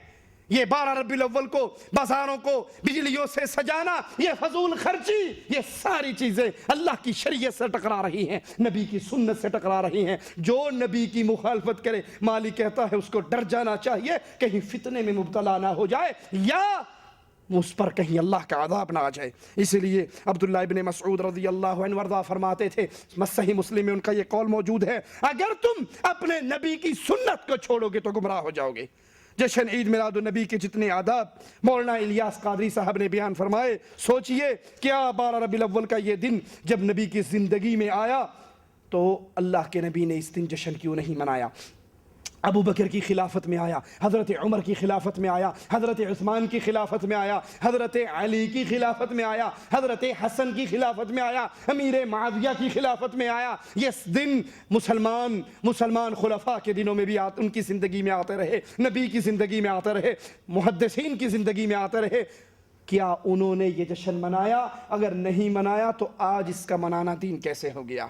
یہ 12 ربیع الاول کو بازاروں کو بجلیوں سے سجانا، یہ فضول خرچی، یہ ساری چیزیں اللہ کی شریعت سے ٹکرا رہی ہیں، نبی کی سنت سے ٹکرا رہی ہیں۔ جو نبی کی مخالفت کرے، مالک کہتا ہے اس کو ڈر جانا چاہیے کہیں فتنے میں مبتلا نہ ہو جائے یا اس پر کہیں اللہ کا عذاب نہ آ جائے۔ اسی لیے عبداللہ ابن مسعود رضی اللہ عنہ وارضہ فرماتے تھے، صحیح مسلم میں ان کا یہ قول موجود ہے، اگر تم اپنے نبی کی سنت کو چھوڑو گے تو گمراہ ہو جاؤ گے۔ جشن عید میلاد النبی کے جتنے آداب مولانا الیاس قادری صاحب نے بیان فرمائے، سوچئے کیا 12 ربیع الاول کا یہ دن جب نبی کی زندگی میں آیا تو اللہ کے نبی نے اس دن جشن کیوں نہیں منایا؟ ابو بکر کی خلافت میں آیا، حضرت عمر کی خلافت میں آیا، حضرت عثمان کی خلافت میں آیا، حضرت علی کی خلافت میں آیا، حضرت حسن کی خلافت میں آیا، امیر معاویہ کی خلافت میں آیا۔ یہ دن مسلمان خلفاء کے دنوں میں بھی ان کی زندگی میں آتے رہے، نبی کی زندگی میں آتے رہے، محدثین کی زندگی میں آتے رہے۔ کیا انہوں نے یہ جشن منایا؟ اگر نہیں منایا تو آج اس کا منانا دین کیسے ہو گیا؟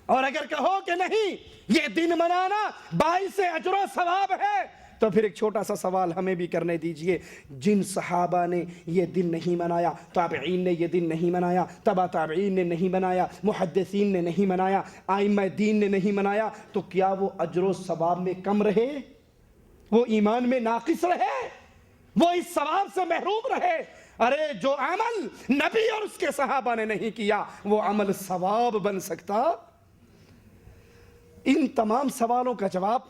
اور اگر کہو کہ نہیں یہ دن منانا باعث اجر و ثواب ہے تو پھر ایک چھوٹا سا سوال ہمیں بھی کرنے دیجئے، جن صحابہ نے یہ دن نہیں منایا، تابعین نے یہ دن نہیں منایا، تبع تابعین نے نہیں منایا، محدثین نے نہیں منایا، ائمہ دین نے نہیں منایا، تو کیا وہ اجر و ثواب میں کم رہے؟ وہ ایمان میں ناقص رہے؟ وہ اس ثواب سے محروم رہے؟ ارے جو عمل نبی اور اس کے صحابہ نے نہیں کیا وہ عمل ثواب بن سکتا؟ ان تمام سوالوں کا جواب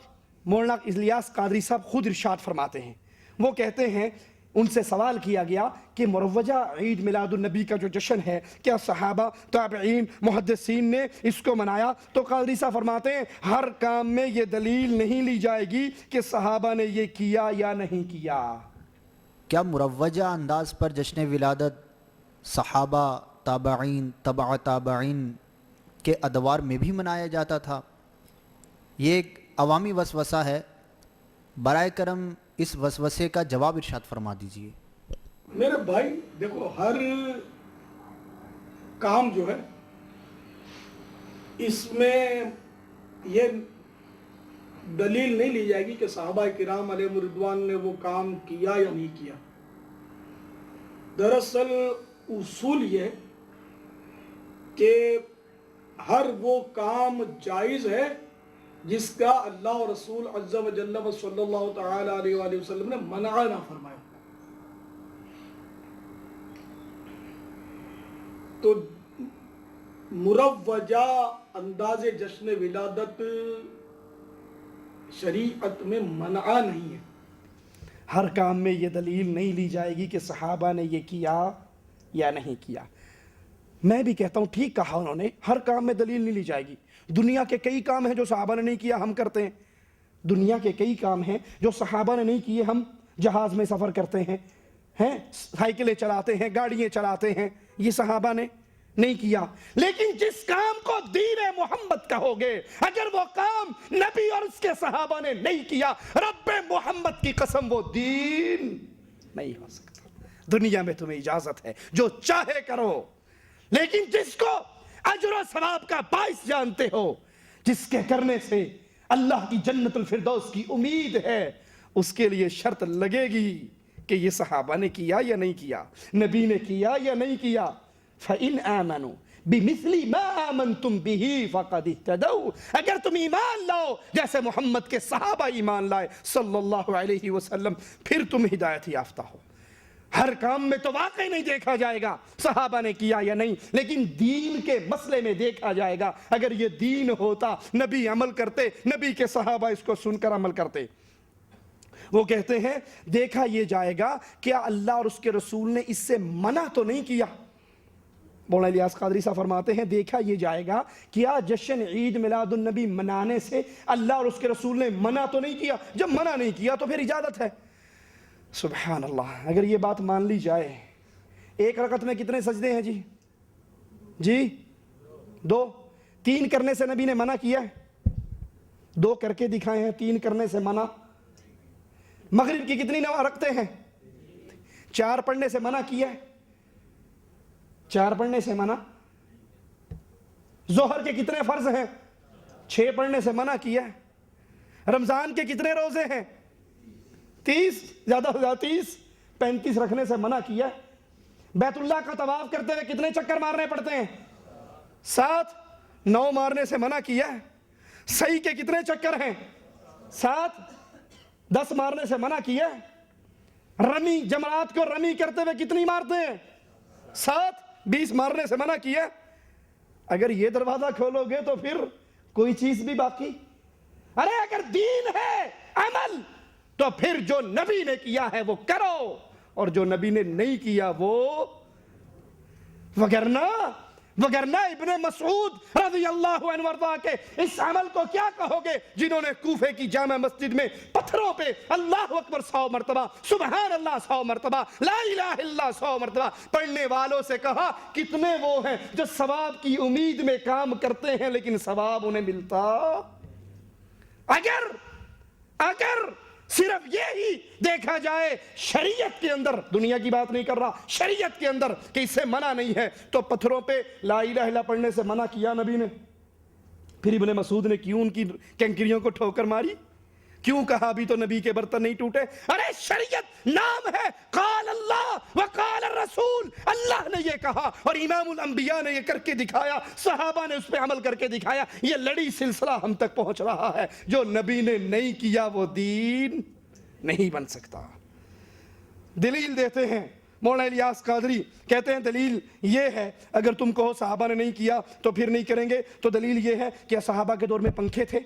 مولانا الیاس قادری صاحب خود ارشاد فرماتے ہیں۔ وہ کہتے ہیں، ان سے سوال کیا گیا کہ مروجہ عید میلاد النبی کا جو جشن ہے کیا صحابہ، تابعین، محدثین نے اس کو منایا؟ تو قادری صاحب فرماتے ہیں ہر کام میں یہ دلیل نہیں لی جائے گی کہ صحابہ نے یہ کیا یا نہیں کیا۔ کیا مروجہ انداز پر جشن ولادت صحابہ، تابعین، تبع تابعین کے ادوار میں بھی منایا جاتا تھا؟ یہ ایک عوامی وسوسہ ہے، برائے کرم اس وسوسے کا جواب ارشاد فرما دیجئے۔ میرے بھائی دیکھو، ہر کام جو ہے اس میں یہ دلیل نہیں لی جائے گی کہ صحابہ کرام علیہ رضوان نے وہ کام کیا یا نہیں کیا۔ دراصل اصول یہ کہ ہر وہ کام جائز ہے جس کا اللہ و رسول عز و جل و صلی اللہ تعالی علیہ وآلہ وسلم نے منع نہ فرمایا۔ تو مروجہ انداز جشن ولادت شریعت میں منع نہیں ہے۔ ہر کام میں یہ دلیل نہیں لی جائے گی کہ صحابہ نے یہ کیا یا نہیں کیا۔ میں بھی کہتا ہوں ٹھیک کہا انہوں نے، ہر کام میں دلیل نہیں لی جائے گی۔ دنیا کے کئی کام ہیں جو صحابہ نے نہیں کیا، ہم کرتے ہیں۔ دنیا کے کئی کام ہیں جو صحابہ نے نہیں کیے، ہم جہاز میں سفر کرتے ہیں، سائیکلیں چلاتے ہیں، گاڑیاں چلاتے ہیں، یہ صحابہ نے نہیں کیا۔ لیکن جس کام کو دین محمد کہو گے، اگر وہ کام نبی اور اس کے صحابہ نے نہیں کیا، رب محمد کی قسم وہ دین نہیں ہو سکتا۔ دنیا میں تمہیں اجازت ہے جو چاہے کرو، لیکن جس کو اجر و ثواب کا باعث جانتے ہو، جس کے کرنے سے اللہ کی جنت الفردوس کی امید ہے، اس کے لیے شرط لگے گی کہ یہ صحابہ نے کیا یا نہیں کیا، نبی نے کیا یا نہیں کیا۔ فَإِنْ آمَنُوا بِمِثْلِ مَا آمَنْتُمْ بِهِ فَقَدِ اهْتَدَوْا، اگر تم ایمان لاؤ جیسے محمد کے صحابہ ایمان لائے صلی اللہ علیہ وسلم، پھر تم ہدایت یافتہ ہو۔ ہر کام میں تو واقعی نہیں دیکھا جائے گا صحابہ نے کیا یا نہیں، لیکن دین کے مسئلے میں دیکھا جائے گا۔ اگر یہ دین ہوتا، نبی عمل کرتے، نبی کے صحابہ اس کو سن کر عمل کرتے۔ وہ کہتے ہیں دیکھا یہ جائے گا کیا اللہ اور اس کے رسول نے اس سے منع تو نہیں کیا۔ مولانا الیاس قادری صاحب فرماتے ہیں دیکھا یہ جائے گا کیا جشن عید میلاد النبی منانے سے اللہ اور اس کے رسول نے منع تو نہیں کیا؟ جب منع نہیں کیا تو پھر اجازت ہے۔ سبحان اللہ، اگر یہ بات مان لی جائے، ایک رکعت میں کتنے سجدے ہیں جی 2، 3 کرنے سے نبی نے منع کیا ہے، 2 کر کے دکھائے ہیں، 3 کرنے سے منع۔ مغرب کی کتنی نماز رکھتے ہیں؟ 4 پڑھنے سے منع کیا ہے، 4 پڑھنے سے منع۔ ظہر کے کتنے فرض ہیں؟ 6 پڑھنے سے منع کیا ہے۔ رمضان کے کتنے روزے ہیں؟ 30، زیادہ سے زیادہ 30، 35 رکھنے سے منع کیا ہے۔ بیت اللہ کا طواف کرتے ہوئے کتنے چکر مارنے پڑتے ہیں؟ 7، 9 مارنے سے منع کیا ہے۔ سعی کے کتنے چکر ہیں؟ 7، 10 مارنے سے منع کیا ہے۔ رمی، جمرات کو رمی کرتے ہوئے کتنی مارتے ہیں؟ 7، 20 مارنے سے منع کیا ہے۔ اگر یہ دروازہ کھولو گے تو پھر کوئی چیز بھی باقی؟ ارے اگر دین ہے عمل تو پھر جو نبی نے کیا ہے وہ کرو، اور جو نبی نے نہیں کیا وہ وگرنہ ابن مسعود رضی اللہ عنہ وارضا کے اس عمل کو کیا کہو گے جنہوں نے کوفے کی جامع مسجد میں پتھروں پہ اللہ اکبر 100 مرتبہ، سبحان اللہ 100 مرتبہ، لا الہ الا 100 مرتبہ پڑھنے والوں سے کہا کتنے وہ ہیں جو ثواب کی امید میں کام کرتے ہیں لیکن ثواب انہیں ملتا؟ اگر صرف یہی دیکھا جائے شریعت کے اندر، دنیا کی بات نہیں کر رہا، شریعت کے اندر کہ اس سے منع نہیں ہے، تو پتھروں پہ لا الہ الا پڑھنے سے منع کیا نبی نے؟ پھر ابن مسعود نے کیوں ان کی کنکریوں کو ٹھوکر ماری؟ کیوں کہا ابھی تو نبی کے برتن نہیں ٹوٹے؟ ارے شریعت نام ہے، قال اللہ وقال الرسول، اللہ نے یہ کہا اور امام الانبیاء نے یہ کر کے دکھایا، صحابہ نے اس پہ عمل کر کے دکھایا، یہ لڑی سلسلہ ہم تک پہنچ رہا ہے۔ جو نبی نے نہیں کیا وہ دین نہیں بن سکتا۔ دلیل دیتے ہیں مولانا الیاس قادری، کہتے ہیں دلیل یہ ہے اگر تم کہو صحابہ نے نہیں کیا تو پھر نہیں کریں گے، تو دلیل یہ ہے کہ صحابہ کے دور میں پنکھے تھے؟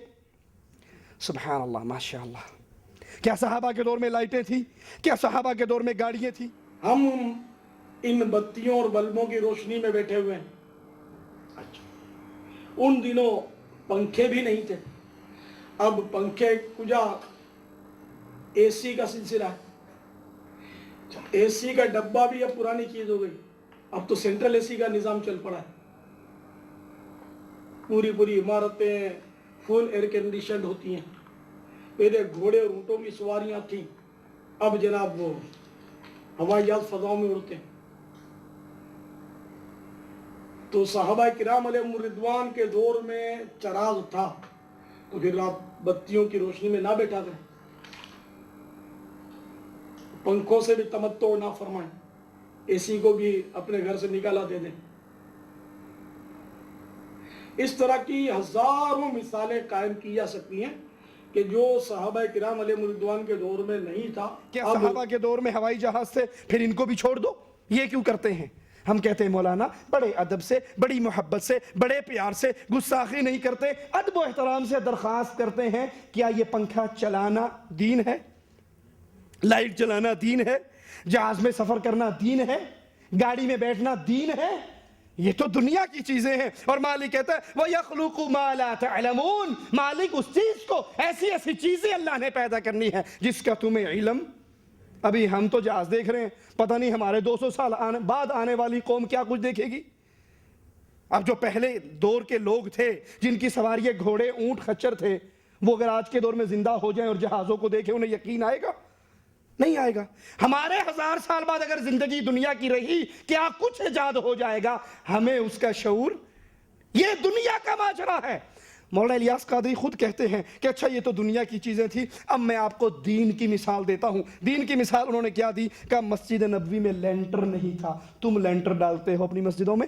سبحان اللہ، ماشاءاللہ۔ کیا صحابہ کے دور میں لائٹیں تھی؟ کیا صحابہ کے دور میں گاڑیاں تھی؟ ہم ان بتیوں اور بلبوں کی روشنی میں بیٹھے ہوئے ہیں۔ اچھا، ان دنوں پنکھے بھی نہیں تھے، اب پنکھے کجا، اے سی کا سلسلہ ہے۔ اے سی کا ڈبہ بھی اب پرانی چیز ہو گئی، اب تو سینٹرل اے سی کا نظام چل پڑا ہے۔ پوری عمارتیں فل ایئر کنڈیشنڈ ہوتی ہیں۔ پہلے گھوڑے اور اونٹوں کی سواریاں تھیں، اب جناب وہ ہوائی جہاز فضاؤں میں اڑتے ہیں۔ تو صحابہ کرام علیہم الرضوان کے دور میں چراغ تھا تو پھر آپ بتیوں کی روشنی میں نہ بیٹھا کریں، پنکھوں سے بھی تمتع نہ فرمائیں، اے سی کو بھی اپنے گھر سے نکالا دے دیں۔ اس طرح کی ہزاروں مثالیں قائم کی جا سکتی ہیں کہ جو صحابہ کرام علیہم الرضوان کے دور میں نہیں تھا۔ کیا صحابہ کے دور میں ہوائی جہاز سے پھر ان کو بھی چھوڑ دو؟ یہ کیوں کرتے ہیں؟ ہم کہتے ہیں مولانا بڑے ادب سے، بڑی محبت سے، بڑے پیار سے، گستاخی نہیں کرتے، ادب و احترام سے درخواست کرتے ہیں کیا یہ پنکھا چلانا دین ہے؟ لائٹ جلانا دین ہے؟ جہاز میں سفر کرنا دین ہے؟ گاڑی میں بیٹھنا دین ہے؟ یہ تو دنیا کی چیزیں ہیں۔ اور مالک کہتا ہے وَيَخْلُقُ مَا لَا تَعْلَمُونَ، مالک اس چیز کو، ایسی چیزیں اللہ نے پیدا کرنی ہے جس کا تمہیں علم۔ ابھی ہم تو جہاز دیکھ رہے ہیں، پتہ نہیں ہمارے 200 سال بعد آنے والی قوم کیا کچھ دیکھے گی۔ اب جو پہلے دور کے لوگ تھے جن کی سواری گھوڑے، اونٹ، خچر تھے، وہ اگر آج کے دور میں زندہ ہو جائیں اور جہازوں کو دیکھیں انہیں یقین آئے گا؟ نہیں آئے گا۔ ہمارے 1000 سال بعد اگر زندگی دنیا کی رہی کیا کچھ ایجاد ہو جائے گا، ہمیں اس کا شعور، یہ دنیا کا ماجرا ہے۔ مولانا الیاس قادری خود کہتے ہیں کہ اچھا یہ تو دنیا کی چیزیں تھی، اب میں آپ کو دین کی مثال دیتا ہوں۔ دین کی مثال انہوں نے کیا دی؟ کہ مسجد نبوی میں لینٹر نہیں تھا، تم لینٹر ڈالتے ہو اپنی مسجدوں میں؟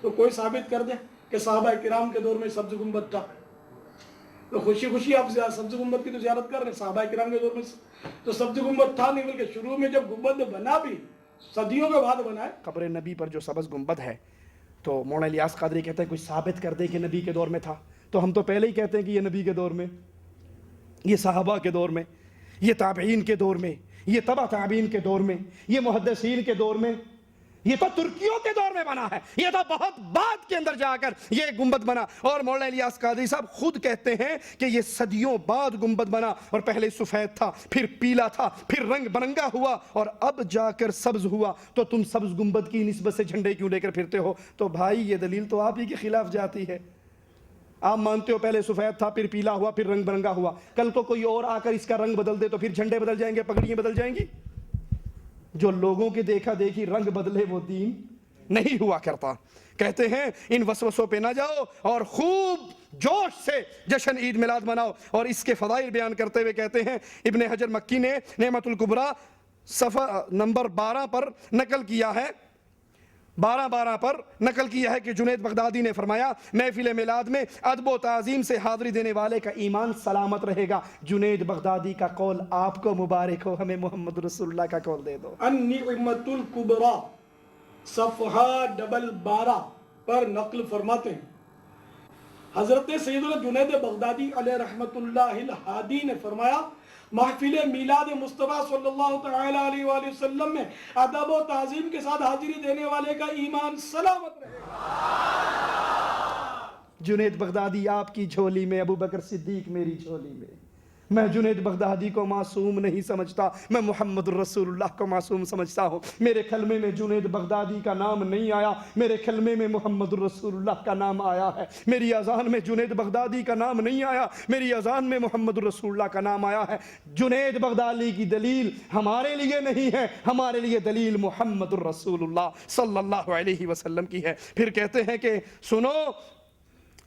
تو کوئی ثابت کر دے کہ صحابہ کرام کے دور میں سبز گنبد تھا، تو خوشی خوشی آپ سبز گنبد کی تو زیارت کر رہے ہیں. صحابہ کرام کے دور میں تو سبز گنبد تھا نہیں، بلکہ شروع میں جب گنبد بنا بھی صدیوں کے بعد بنا ہے. قبر نبی پر جو سبز گنبد ہے تو مولانا الیاس قادری کہتے ہیں کوئی ثابت کر دے کہ نبی کے دور میں تھا، تو ہم تو پہلے ہی کہتے ہیں کہ یہ نبی کے دور میں، یہ صحابہ کے دور میں، یہ تابعین کے دور میں، یہ تبع تابعین کے دور میں، یہ محدثین کے دور میں، یہ تو ترکیوں کے دور میں بنا ہے، یہ تو بہت بعد کے اندر جا کر یہ گنبد بنا. اور مولانا الیاس قادری صاحب خود کہتے ہیں کہ یہ صدیوں بعد گنبد بنا، اور پہلے سفید تھا، پھر پیلا تھا، پھر رنگ برنگا ہوا، اور اب جا کر سبز ہوا. تو تم سبز گنبد کی نسبت سے جھنڈے کیوں لے کر پھرتے ہو؟ تو بھائی یہ دلیل تو آپ ہی کے خلاف جاتی ہے. آپ مانتے ہو پہلے سفید تھا، پھر پیلا ہوا، پھر رنگ برنگا ہوا. کل کو کوئی اور آ کر اس کا رنگ بدل دے تو پھر جھنڈے بدل جائیں گے، پگڑیاں بدل جائیں گی. جو لوگوں کے دیکھا دیکھی رنگ بدلے وہ دین نہیں ہوا کرتا. کہتے ہیں ان وسوسوں پہ نہ جاؤ اور خوب جوش سے جشن عید میلاد مناؤ. اور اس کے فضائل بیان کرتے ہوئے کہتے ہیں ابن حجر مکی نے نعمت الکبریٰ صفحہ نمبر 12 پر نقل کیا ہے، 12 پر نقل کیا ہے کہ جنید بغدادی نے فرمایا محفل میلاد میں ادب و تعظیم سے حاضری دینے والے کا ایمان سلامت رہے گا. جنید بغدادی کا قول آپ کو مبارک ہو، ہمیں محمد رسول اللہ کا قول دے دو. النعمت الکبریٰ صفحہ 12 پر نقل فرماتے ہیں حضرت سیدنا جنید بغدادی علیہ رحمت اللہ الہادی نے فرمایا محفل میلاد مصطفیٰ صلی اللہ تعالی علیہ وآلہ وسلم میں ادب و تعظیم کے ساتھ حاضری دینے والے کا ایمان سلامت رہے گا. جنید بغدادی آپ کی جھولی میں، ابو بکر صدیق میری جھولی میں. میں جنید بغدادی کو معصوم نہیں سمجھتا، میں محمد رسول اللہ کو معصوم سمجھتا ہوں. میرے کلمے میں جنید بغدادی کا نام نہیں آیا، میرے کلمے میں محمد رسول اللہ کا نام آیا ہے. میری اذان میں جنید بغدادی کا نام نہیں آیا، میری اذان میں محمد رسول اللہ کا نام آیا ہے. جنید بغدادی کی دلیل ہمارے لیے نہیں ہے، ہمارے لیے دلیل محمد رسول اللہ صلی اللہ علیہ وسلم کی ہے. پھر کہتے ہیں کہ سنو،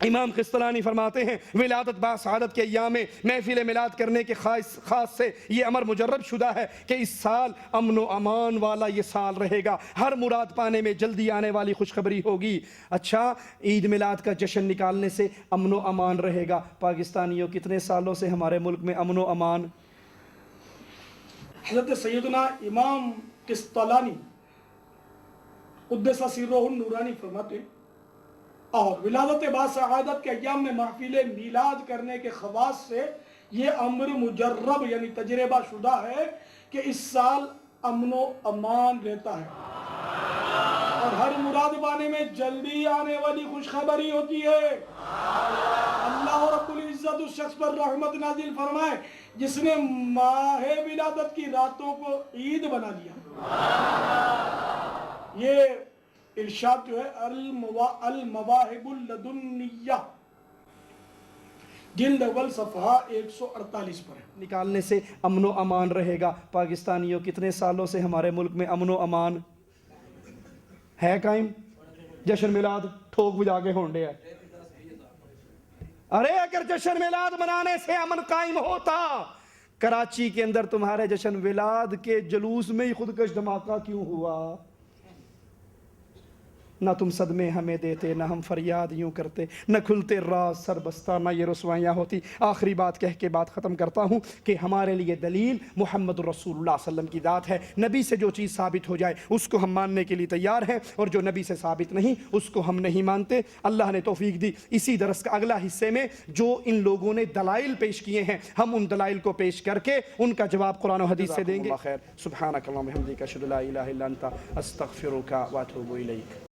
امام قسطلانی فرماتے ہیں ولادت باسعادت کے ایام میں محفل میلاد کرنے کے خاص سے یہ امر مجرب شدہ ہے کہ اس سال امن و امان والا یہ سال رہے گا، ہر مراد پانے میں جلدی آنے والی خوشخبری ہوگی. اچھا، عید میلاد کا جشن نکالنے سے امن و امان رہے گا. پاکستانیوں کتنے سالوں سے ہمارے ملک میں امن و امان؟ حضرت سیدنا امام قسطلانی قدس سرہ النورانی فرماتے ہیں اور ولادت باسعادت کے ایام میں محفل میلاد کرنے کے خواص سے یہ امر مجرب یعنی تجربہ شدہ ہے کہ اس سال امن و امان رہتا ہے اور ہر مراد پانے میں جلدی آنے والی خوشخبری ہوتی ہے. اللہ رب العزت اس شخص پر رحمت نازل فرمائے جس نے ماہ ولادت کی راتوں کو عید بنا دیا. یہ ارشاد جو ہے المواہب اللدنیہ جلد اول صفحہ 148 پر ہے. نکالنے سے امن و امان رہے گا. پاکستانیوں کتنے سالوں سے ہمارے ملک میں امن و امان ہے قائم؟ جشن میلاد ٹھوک بجا کے ہونڈے ہے. ارے اگر جشن میلاد منانے سے امن قائم ہوتا، کراچی کے اندر تمہارے جشن میلاد کے جلوس میں ہی خودکش دھماکہ کیوں ہوا؟ نہ تم صدمے ہمیں دیتے، نہ ہم فریاد یوں کرتے، نہ کھلتے راز سر بستہ، نہ یہ رسوائیاں ہوتی. آخری بات کہہ کے بات ختم کرتا ہوں کہ ہمارے لیے دلیل محمد رسول اللہ صلی اللہ علیہ وسلم کی ذات ہے. نبی سے جو چیز ثابت ہو جائے اس کو ہم ماننے کے لیے تیار ہیں، اور جو نبی سے ثابت نہیں اس کو ہم نہیں مانتے. اللہ نے توفیق دی. اسی درس کا اگلا حصے میں جو ان لوگوں نے دلائل پیش کیے ہیں ہم ان دلائل کو پیش کر کے ان کا جواب قرآن و حدیث سے دیں گے. سبحانک اللہم و بحمدک اشہد ان لا الہ الا انت استغفرک و اتوب الیک.